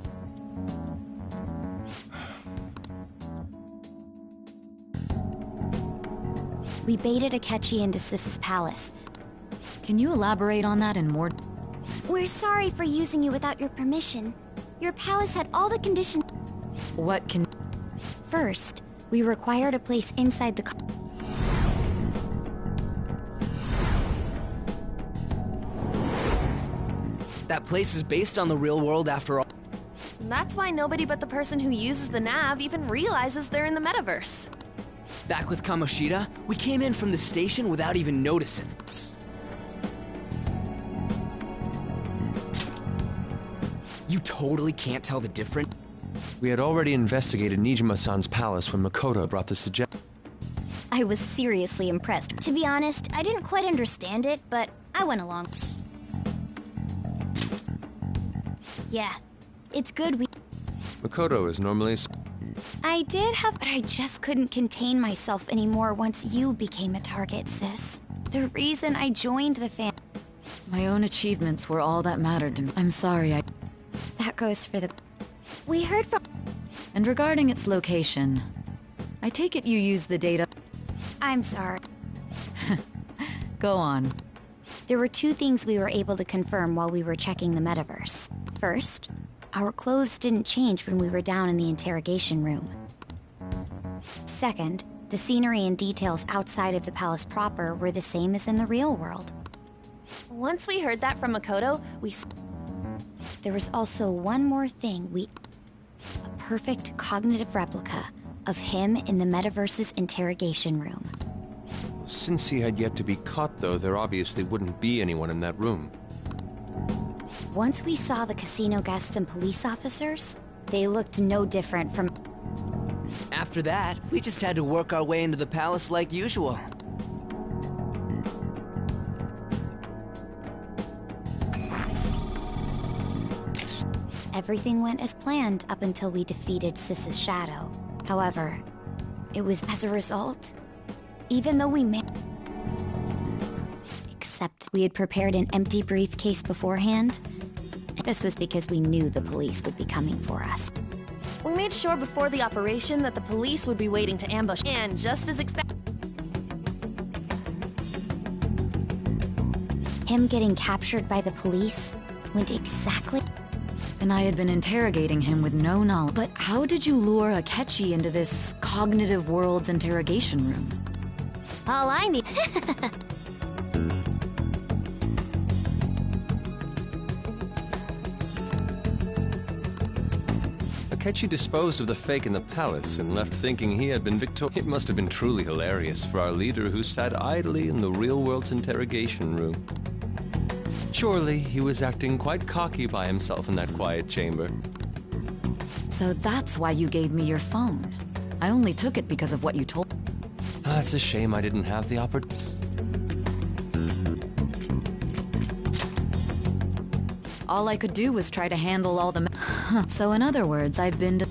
We baited Akechi into Sis's palace. Can you elaborate on that in more... We're sorry for using you without your permission. Your palace had all the conditions... What can... First, we required a place inside the... That place is based on the real world after all. That's why nobody but the person who uses the nav even realizes they're in the metaverse. Back with Kamoshida, we came in from the station without even noticing. You totally can't tell the difference? We had already investigated Nijima-san's palace when Makoto brought the suggestion. I was seriously impressed. To be honest, I didn't quite understand it, but I went along. Yeah, it's good we... Makoto is normally... I did have... But I just couldn't contain myself anymore once you became a target, sis. The reason I joined the fan... My own achievements were all that mattered to me. I'm sorry, That goes for the... We heard from... And regarding its location, I take it you used the data... I'm sorry. Go on. There were two things we were able to confirm while we were checking the metaverse. First, our clothes didn't change when we were down in the interrogation room. Second, the scenery and details outside of the palace proper were the same as in the real world. Once we heard that from Makoto, There was also one more thing a perfect cognitive replica of him in the metaverse's interrogation room. Since he had yet to be caught, though, there obviously wouldn't be anyone in that room. Once we saw the casino guests and police officers, they looked no different from... After that, we just had to work our way into the palace like usual. Everything went as planned up until we defeated Sis's shadow. However, it was as a result, even though we Except we had prepared an empty briefcase beforehand. This was because we knew the police would be coming for us. We made sure before the operation that the police would be waiting to ambush, and just as expected... Him getting captured by the police went exactly... And I had been interrogating him with no knowledge. But how did you lure Akechi into this cognitive world's interrogation room? All I need... Akechi disposed of the fake in the palace and left thinking he had been victorious. It must have been truly hilarious for our leader who sat idly in the real world's interrogation room. Surely he was acting quite cocky by himself in that quiet chamber. So that's why you gave me your phone. I only took it because of what you told me. It's a shame I didn't have the opportunity. All I could do was try to handle all the... So in other words, I've been to...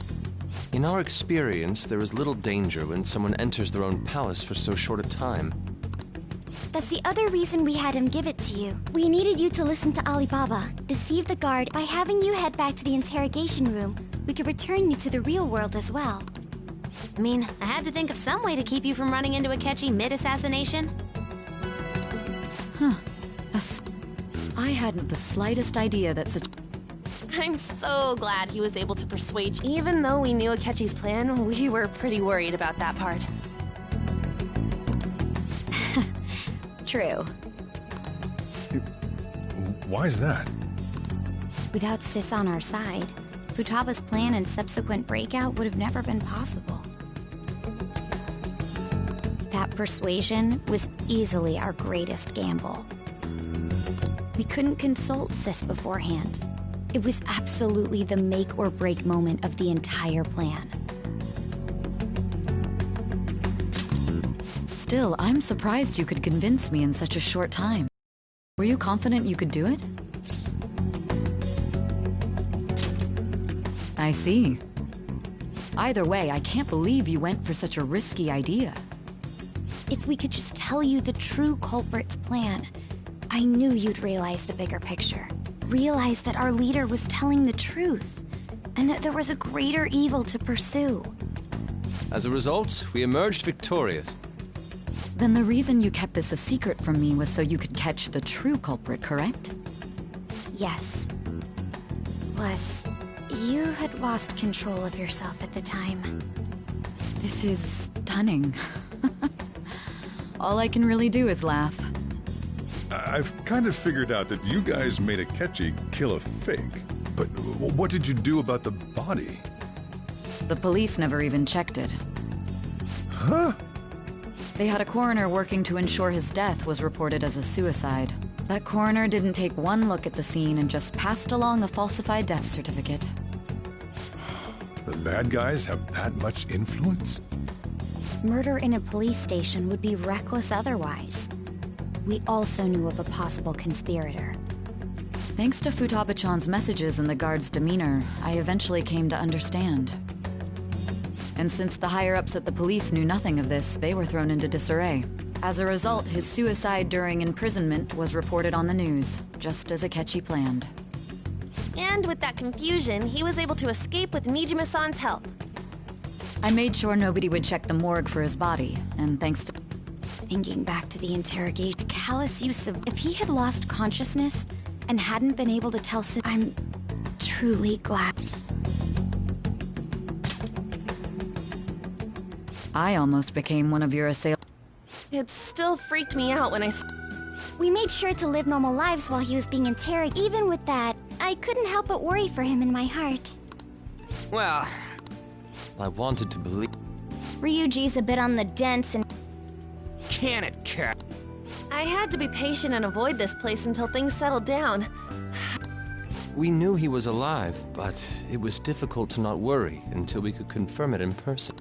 In our experience, there is little danger when someone enters their own palace for so short a time. That's the other reason we had him give it to you. We needed you to listen to Alibaba, deceive the guard. By having you head back to the interrogation room, we could return you to the real world as well. I mean, I had to think of some way to keep you from running into Akechi mid-assassination. I hadn't the slightest idea that such... I'm so glad he was able to persuade you. Even though we knew Akechi's plan, we were pretty worried about that part. True. Why is that? Without Sis on our side, Futaba's plan and subsequent breakout would have never been possible. That persuasion was easily our greatest gamble. We couldn't consult Sis beforehand. It was absolutely the make or break moment of the entire plan. Still, I'm surprised you could convince me in such a short time. Were you confident you could do it? I see. Either way, I can't believe you went for such a risky idea. If we could just tell you the true culprit's plan, I knew you'd realize the bigger picture. Realize that our leader was telling the truth, and that there was a greater evil to pursue. As a result, we emerged victorious. Then the reason you kept this a secret from me was so you could catch the true culprit, correct? Yes. Plus, you had lost control of yourself at the time. This is stunning. All I can really do is laugh. I've kind of figured out that you guys made Akechi kill a fake. But what did you do about the body? The police never even checked it. Huh? They had a coroner working to ensure his death was reported as a suicide. That coroner didn't take one look at the scene and just passed along a falsified death certificate. The bad guys have that much influence? Murder in a police station would be reckless otherwise. We also knew of a possible conspirator. Thanks to Futaba-chan's messages and the guard's demeanor, I eventually came to understand. And since the higher-ups at the police knew nothing of this, they were thrown into disarray. As a result, his suicide during imprisonment was reported on the news, just as Akechi planned. And with that confusion, he was able to escape with Nijima-san's help. I made sure nobody would check the morgue for his body, and thanks to... Thinking back to the interrogation, callous use of... If he had lost consciousness and hadn't been able to tell... I'm truly glad. I almost became one of your assailants. It still freaked me out when We made sure to live normal lives while he was being interrogated. Even with that, I couldn't help but worry for him in my heart. Well, I wanted to believe... Ryuji's a bit on the dense and... Can it, cat? I had to be patient and avoid this place until things settled down. We knew he was alive, but it was difficult to not worry until we could confirm it in person.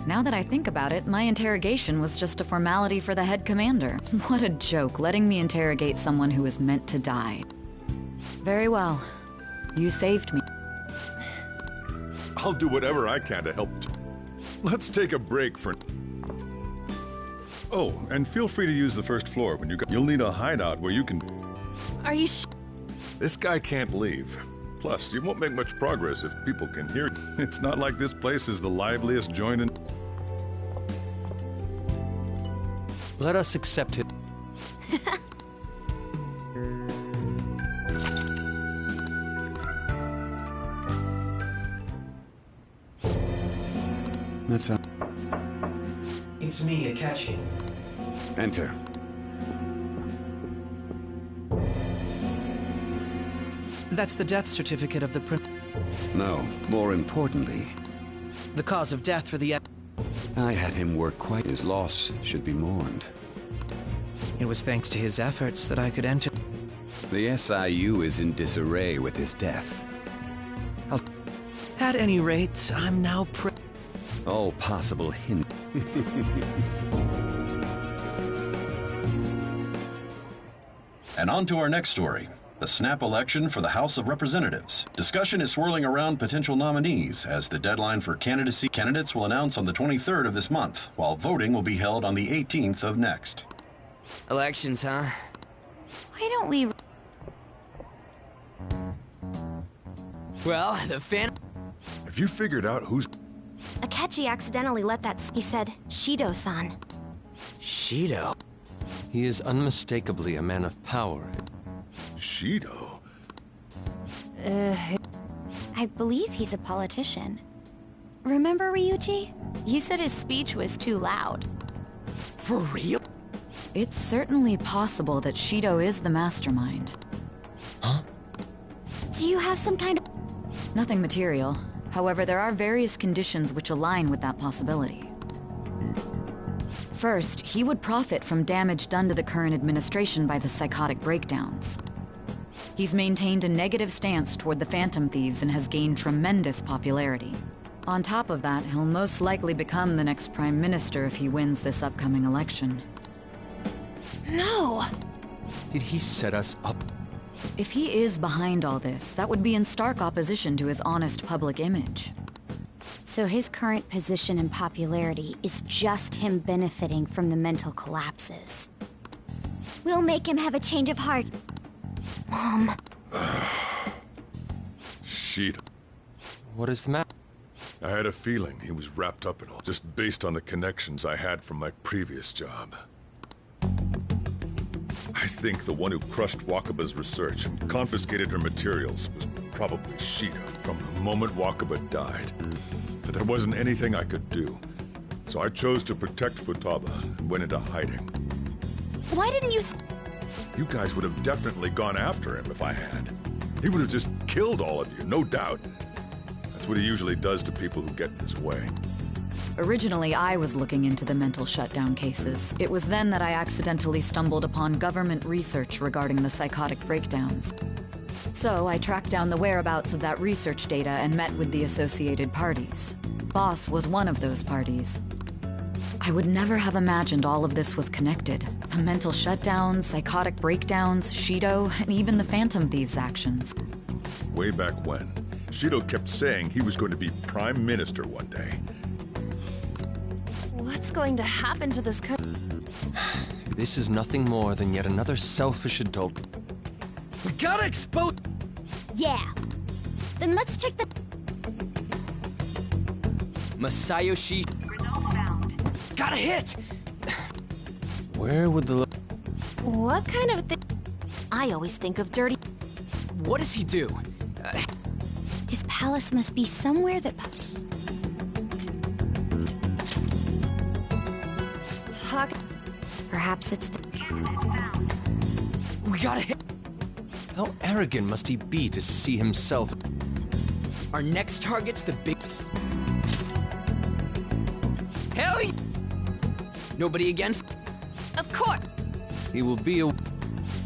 Now that I think about it, my interrogation was just a formality for the head commander. What a joke, letting me interrogate someone who was meant to die. Very well. You saved me. I'll do whatever I can to help. Let's take a break for... Oh, and feel free to use the first floor when you'll need a hideout where you can... Are you This guy can't leave. Plus, you won't make much progress if people can hear you. It's not like this place is the liveliest joint in... Let us accept it. That's It's me, Akechi. Enter. That's the death certificate of the No, more importantly, the cause of death for the... I had him work quite... His loss should be mourned. It was thanks to his efforts that I could enter... The SIU is in disarray with his death. At any rate, I'm now All possible hint... And on to our next story. The snap election for the House of Representatives. Discussion is swirling around potential nominees as the deadline for candidacy candidates will announce on the 23rd of this month, while voting will be held on the 18th of next. Elections, huh? Why don't we... Well, the Have you figured out who's... Akechi accidentally let that... He said, Shido-san. Shido? He is unmistakably a man of power. Shido? I believe he's a politician. Remember, Ryuji? You said his speech was too loud. For real? It's certainly possible that Shido is the mastermind. Huh? Do you have some kind of... Nothing material. However, there are various conditions which align with that possibility. First, he would profit from damage done to the current administration by the psychotic breakdowns. He's maintained a negative stance toward the Phantom Thieves and has gained tremendous popularity. On top of that, he'll most likely become the next Prime Minister if he wins this upcoming election. No! Did he set us up? If he is behind all this, that would be in stark opposition to his honest public image. So his current position and popularity is just him benefiting from the mental collapses. We'll make him have a change of heart. Mom. Shit. What is the matter? I had a feeling he was wrapped up in all, just based on the connections I had from my previous job. I think the one who crushed Wakaba's research and confiscated her materials was probably Sheeta from the moment Wakaba died. But there wasn't anything I could do. So I chose to protect Futaba and went into hiding. Why didn't you... You guys would have definitely gone after him if I had. He would have just killed all of you, no doubt. That's what he usually does to people who get in his way. Originally, I was looking into the mental shutdown cases. It was then that I accidentally stumbled upon government research regarding the psychotic breakdowns. So I tracked down the whereabouts of that research data and met with the associated parties. Boss was one of those parties. I would never have imagined all of this was connected. The mental shutdowns, psychotic breakdowns, Shido, and even the Phantom Thieves' actions. Way back when, Shido kept saying he was going to be Prime Minister one day. What's going to happen to this This is nothing more than yet another selfish adult. We gotta expose... Yeah. Then let's check the... Masayoshi... Got a hit! Where would the... What kind of thing? I always think of dirty... What does he do? His palace must be somewhere that... Talk... Perhaps it's the... We gotta hit... How arrogant must he be to see himself? Our next target's the big... Hell yeah! Nobody against... Of course! He will be a...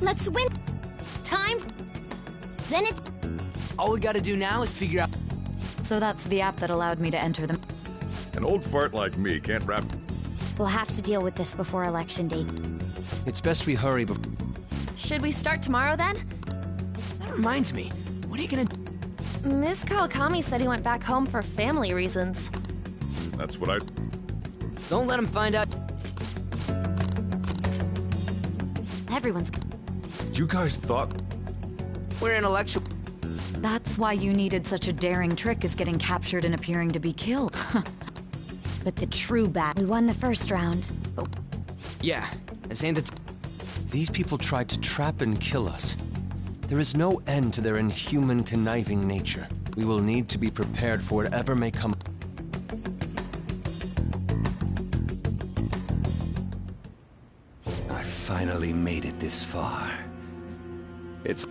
Let's win! Time... Then it's... All we gotta do now is figure out... So that's the app that allowed me to enter them. An old fart like me can't wrap... We'll have to deal with this before election day. It's best we hurry before... Should we start tomorrow then? That reminds me. What are you gonna do? Ms. Kawakami said he went back home for family reasons. That's what I... Don't let him find out. Everyone's... You guys thought... We're intellectual. That's why you needed such a daring trick as getting captured and appearing to be killed. But the true bad... We won the first round. Oh. Yeah, this ain't the... These people tried to trap and kill us. There is no end to their inhuman, conniving nature. We will need to be prepared for whatever may come. I finally made it this far. It's...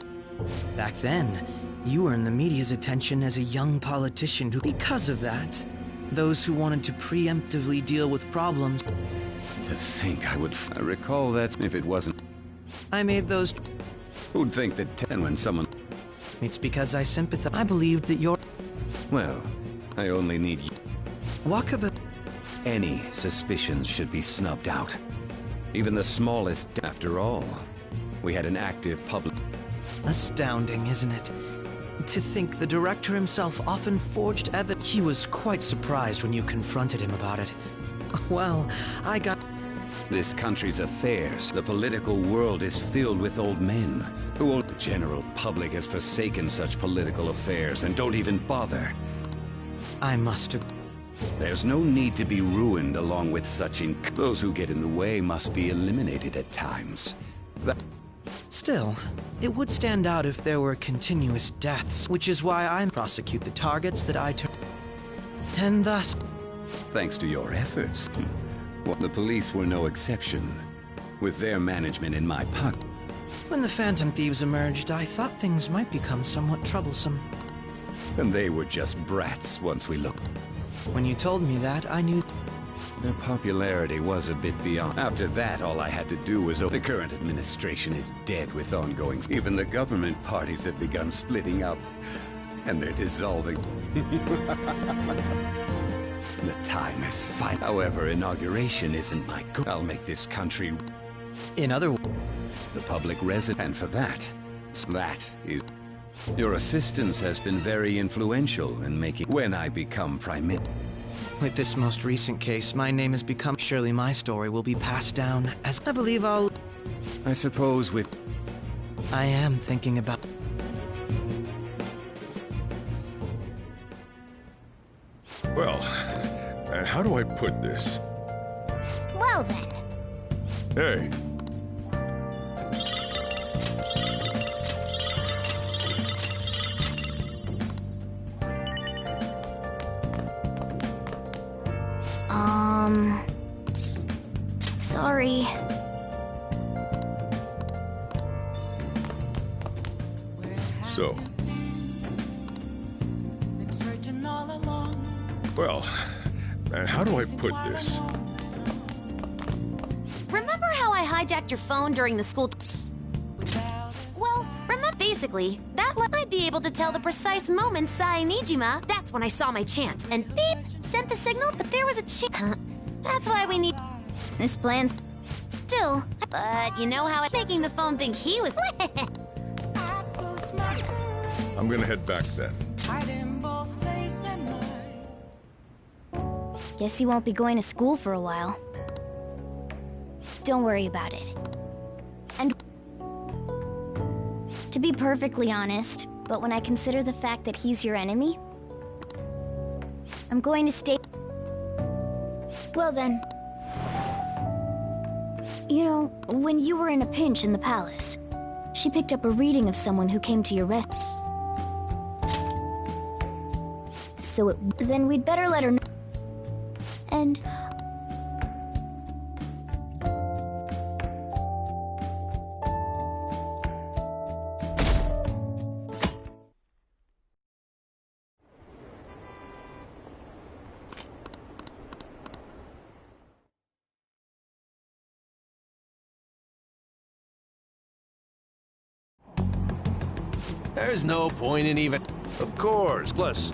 Back then, you earned the media's attention as a young politician who... Because of that, those who wanted to preemptively deal with problems... To think I would... I recall that if it wasn't... I made those... Who'd think that when someone... It's because I sympathize. I believed that you're... Well, I only need you. Wakaba... Any suspicions should be snubbed out. Even the smallest... After all, we had an active public... Astounding, isn't it? To think the director himself often forged evidence. He was quite surprised when you confronted him about it. Well, I got... This country's affairs, the political world is filled with old men who the general public has forsaken such political affairs and don't even bother. I must have... There's no need to be ruined along with such Those who get in the way must be eliminated at times. Still, it would stand out if there were continuous deaths, which is why I prosecute the targets that I turn. And thus... Thanks to your efforts. Well, the police were no exception. With their management in my pocket. When the Phantom Thieves emerged, I thought things might become somewhat troublesome. And they were just brats once we looked. When you told me that, I knew... Their popularity was a bit beyond. After that, all I had to do was... The current administration is dead with ongoing... Even the government parties have begun splitting up. and they're dissolving. The time is fine. However, inauguration isn't my goal. I'll make this country... In other words... The public resident, and for that is... Your assistance has been very influential in making... When I become Prime Minister... With this most recent case, my name has become... Surely my story will be passed down as... I believe I'll... I suppose with... I am thinking about... Well, how do I put this? Well then. Hey. Sorry. So. Well, how do I put this? Remember how I hijacked your phone during the school... Well, remember, basically, that I'd be able to tell the precise moment Sae-Niijima. That's when I saw my chance. And beep, sent the signal, but there was a chance. That's why we need... This plan's... Still, but you know how it's making the phone think he was... I'm gonna head back then. Guess he won't be going to school for a while. Don't worry about it. And... To be perfectly honest, but when I consider the fact that he's your enemy... I'm going to stay... Well then... You know, when you were in a pinch in the palace, she picked up a reading of someone who came to your rescue. So then we'd better let her know. And... There's no point in even... Of course. Plus...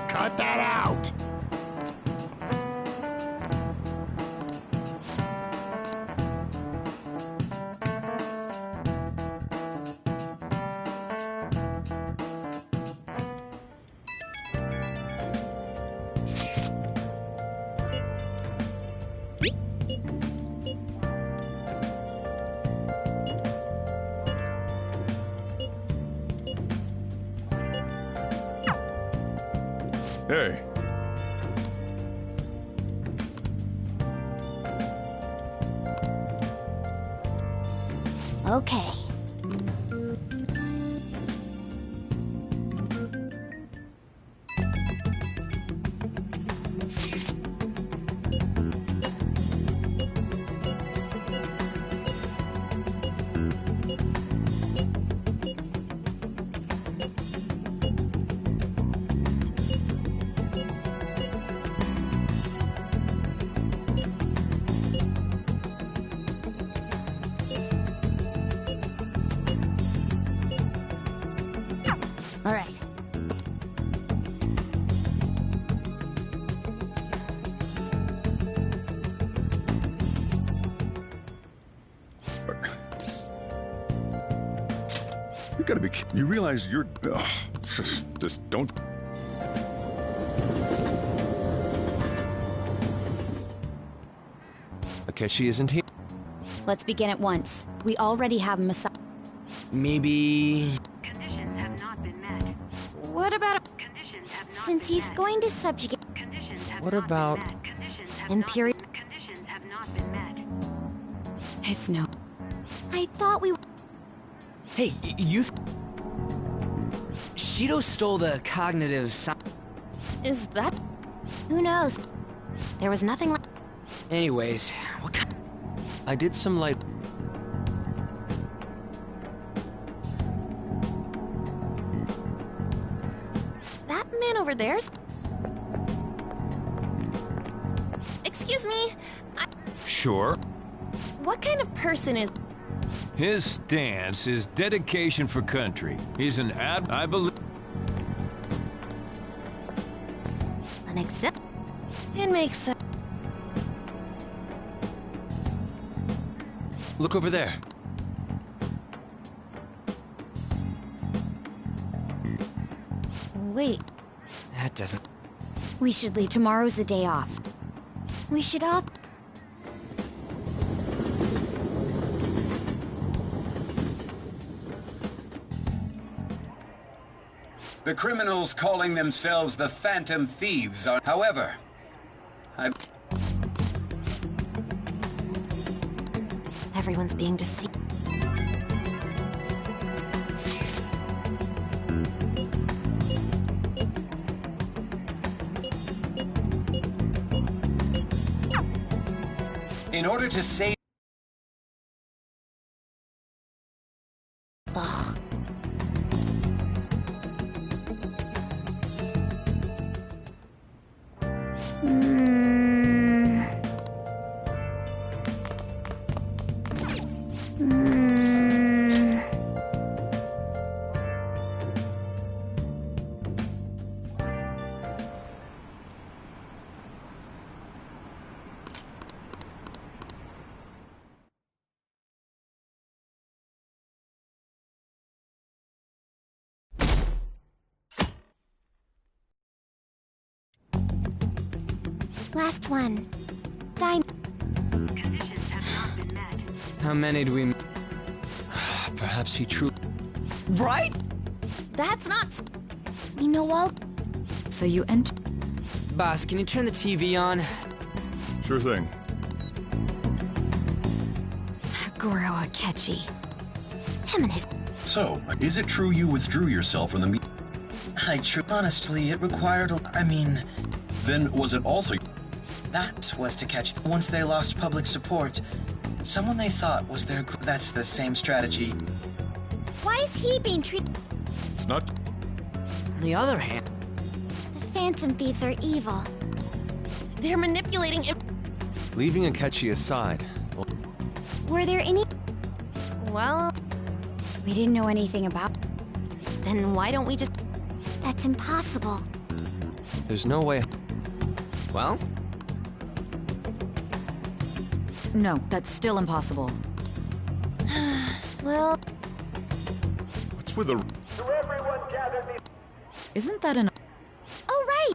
Cut that out! Hey. Okay. All right. You gotta be kidding. You realize you're... just don't... Akechi isn't here. Let's begin at once. We already have Masa... Maybe... Conditions have not been met. What about... Conditions have not Since he's going to subjugate... What about... Imperial... Conditions have not been met. It's no... I thought we... Hey, you... Shido stole the cognitive science. Is that... Who knows? There was nothing like... Anyways, what kind... I did some light... That man over there's... Excuse me? Sure. What kind of person is... His stance is dedication for country. He's an I believe... An accept... It makes sense. Look over there. Wait, That doesn't... we should leave. Tomorrow's the day off. We should all... The criminals calling themselves the Phantom Thieves are... However, Everyone's being deceived. in order to save... Ugh. Last one. Conditions have not been met. How many do we... Perhaps he truly... Right? That's not... We know all... So you enter... Boss, can you turn the TV on? Sure thing. Goro Akechi. Him and his... So, is it true you withdrew yourself from the meeting? Honestly, it required Then was it also... That was to catch... Once they lost public support, someone they thought was their... That's the same strategy. Why is he being treated... It's not... On the other hand... The Phantom Thieves are evil. They're manipulating... Leaving Akechi aside... Were there any... Well... We didn't know anything about... Then why don't we just... That's impossible. There's no way... Well? No, that's still impossible. Well... What's with the... Isn't that an... Oh, right!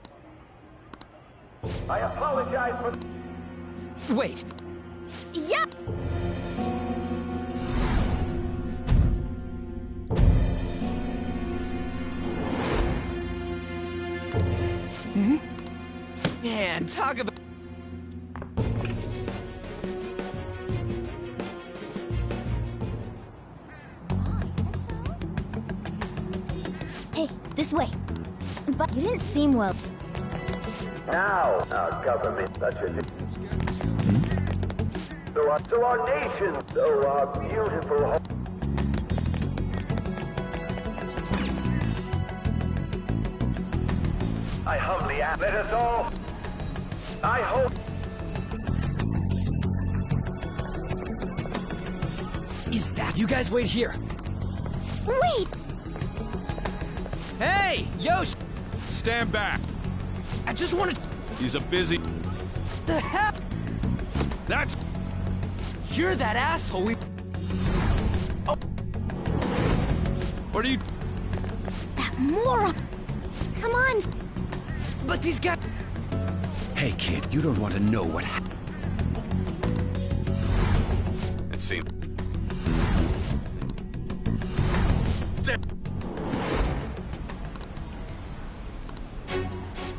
I apologize for... Wait! Yeah! Man, talk about... Hey, this way. But you didn't seem well. Now, our government, such as it. So our nation, so our beautiful home. I humbly ask, let us all. I hope. Is that... You guys wait here. Wait! Hey! Yo! Stand back. I just wanted... He's a busy... The hell? That's... You're that asshole we... Oh. What are you... That moron! Come on! But these guys... Hey, kid, you don't want to know what happened. It seems...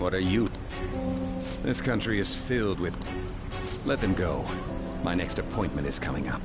What are you? This country is filled with... Let them go. My next appointment is coming up.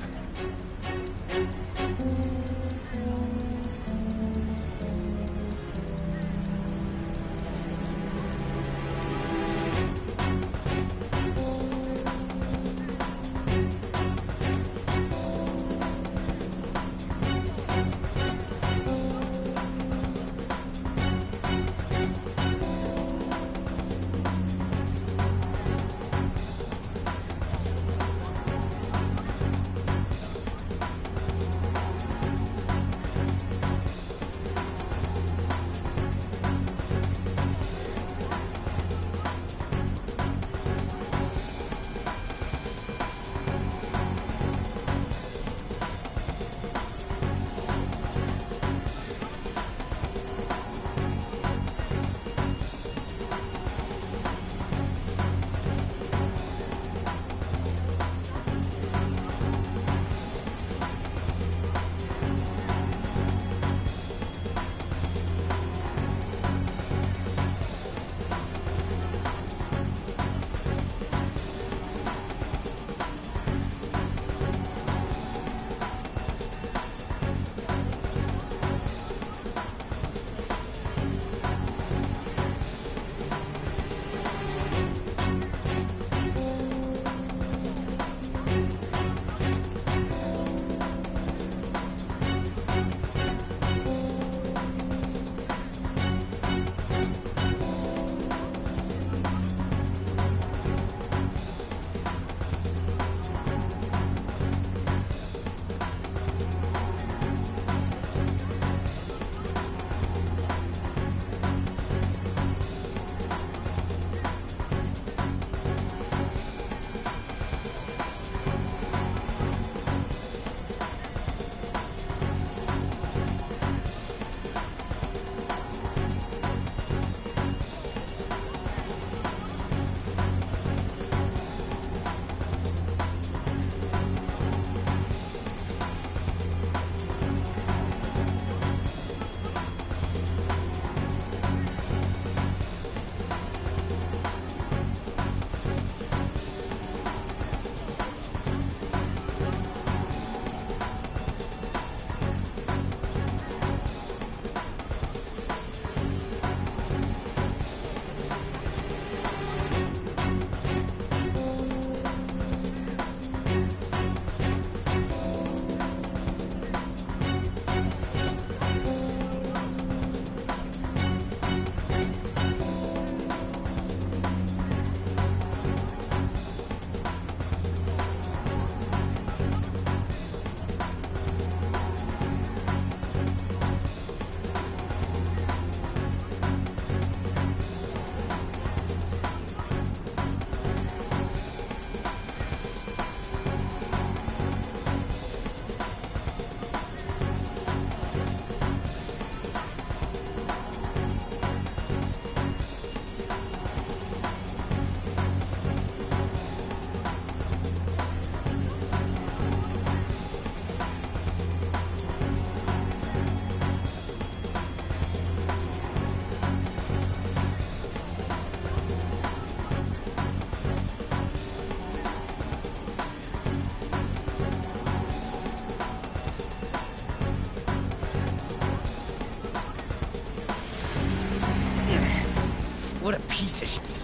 What a piece of shit.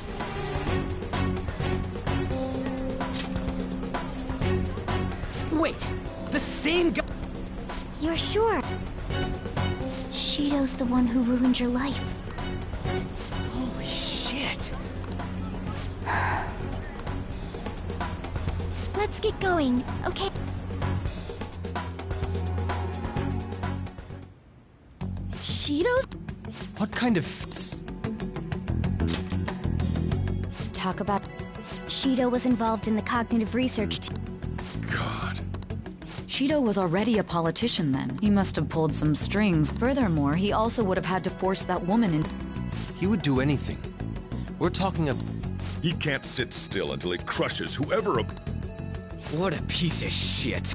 Wait, the same guy. You're sure? Shido's the one who ruined your life. Holy shit. Let's get going, okay? Shido's? What kind of... Talk about... Shido was involved in the cognitive research team. Shido was already a politician then. He must have pulled some strings. Furthermore, he also would have had to force that woman in. He would do anything. We're talking a... He can't sit still until he crushes whoever... What a piece of shit.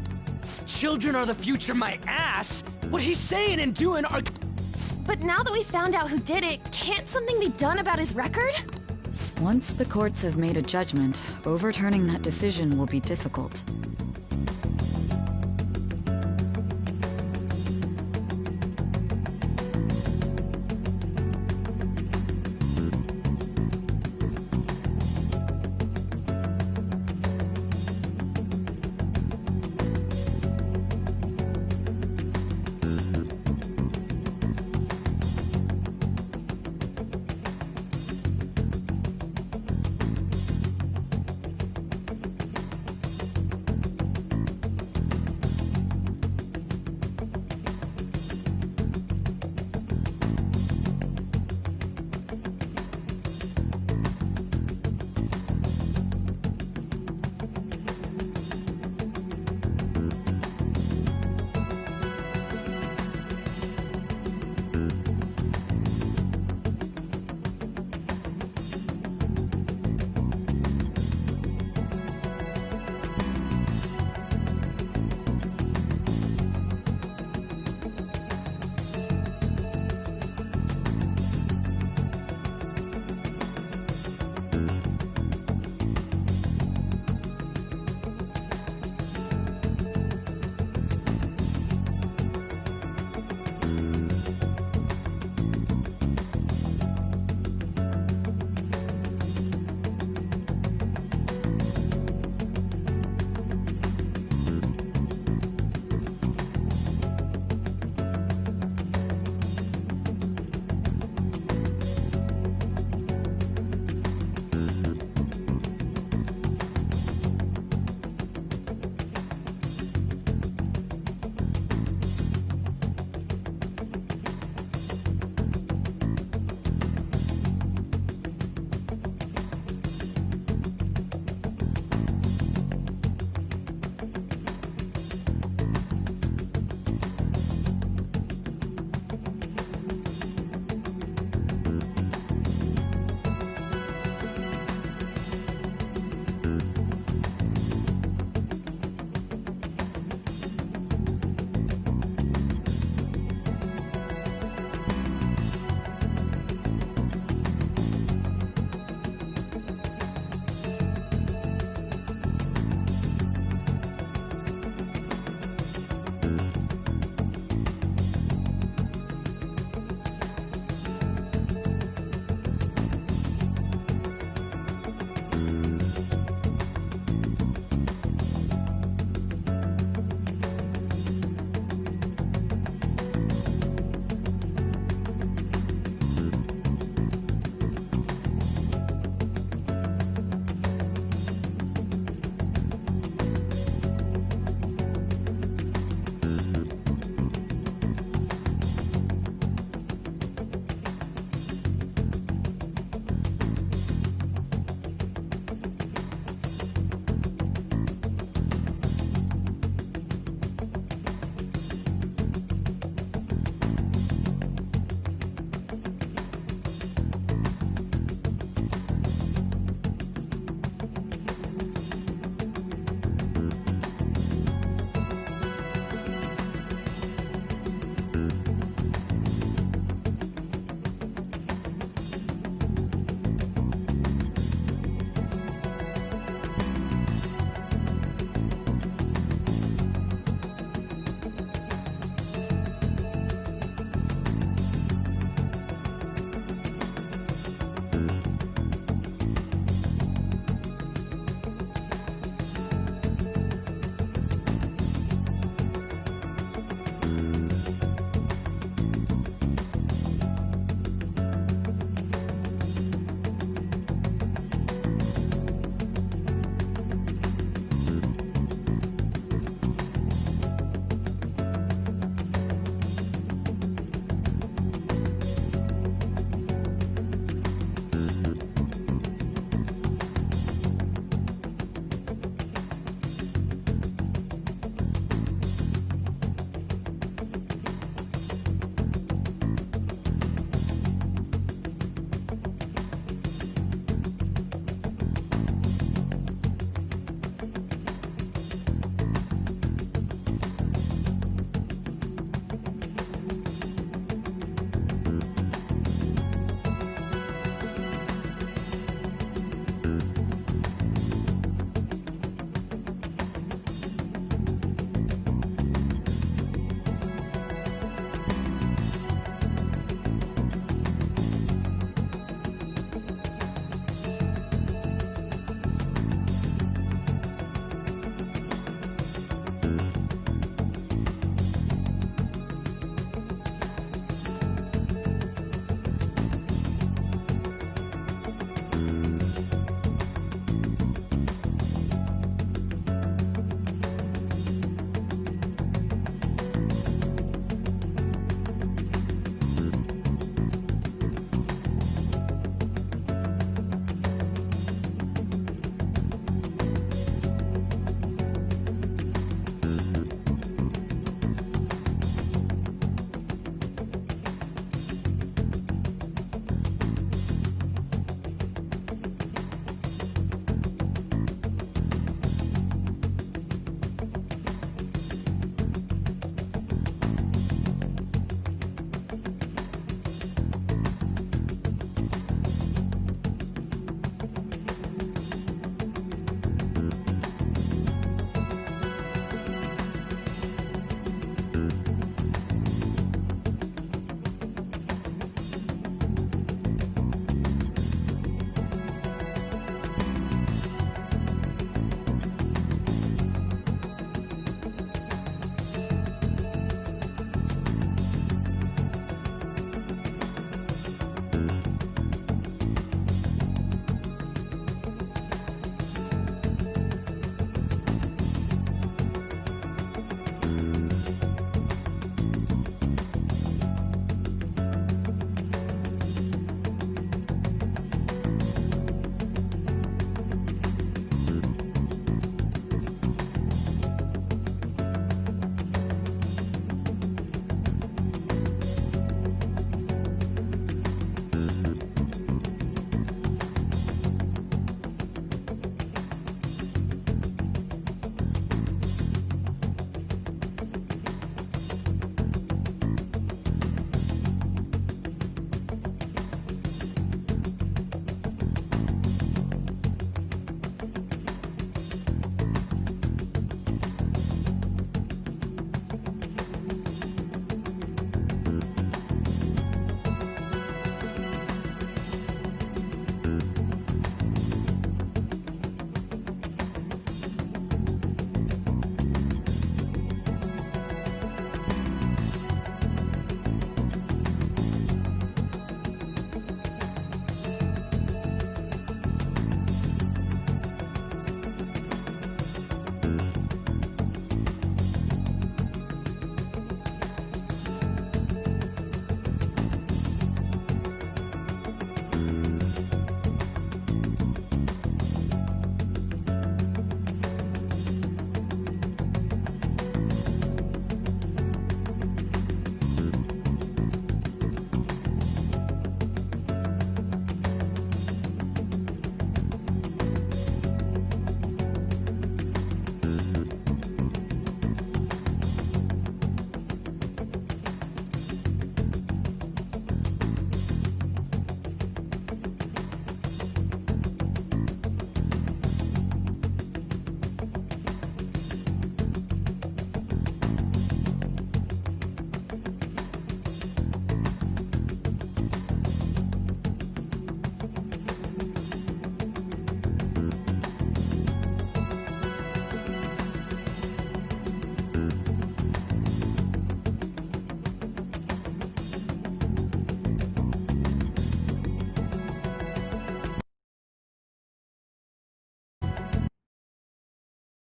Children are the future, my ass! What he's saying and doing are... But now that we found out who did it, can't something be done about his record? Once the courts have made a judgment, overturning that decision will be difficult.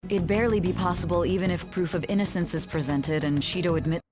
It'd barely be possible even if proof of innocence is presented and Shido admits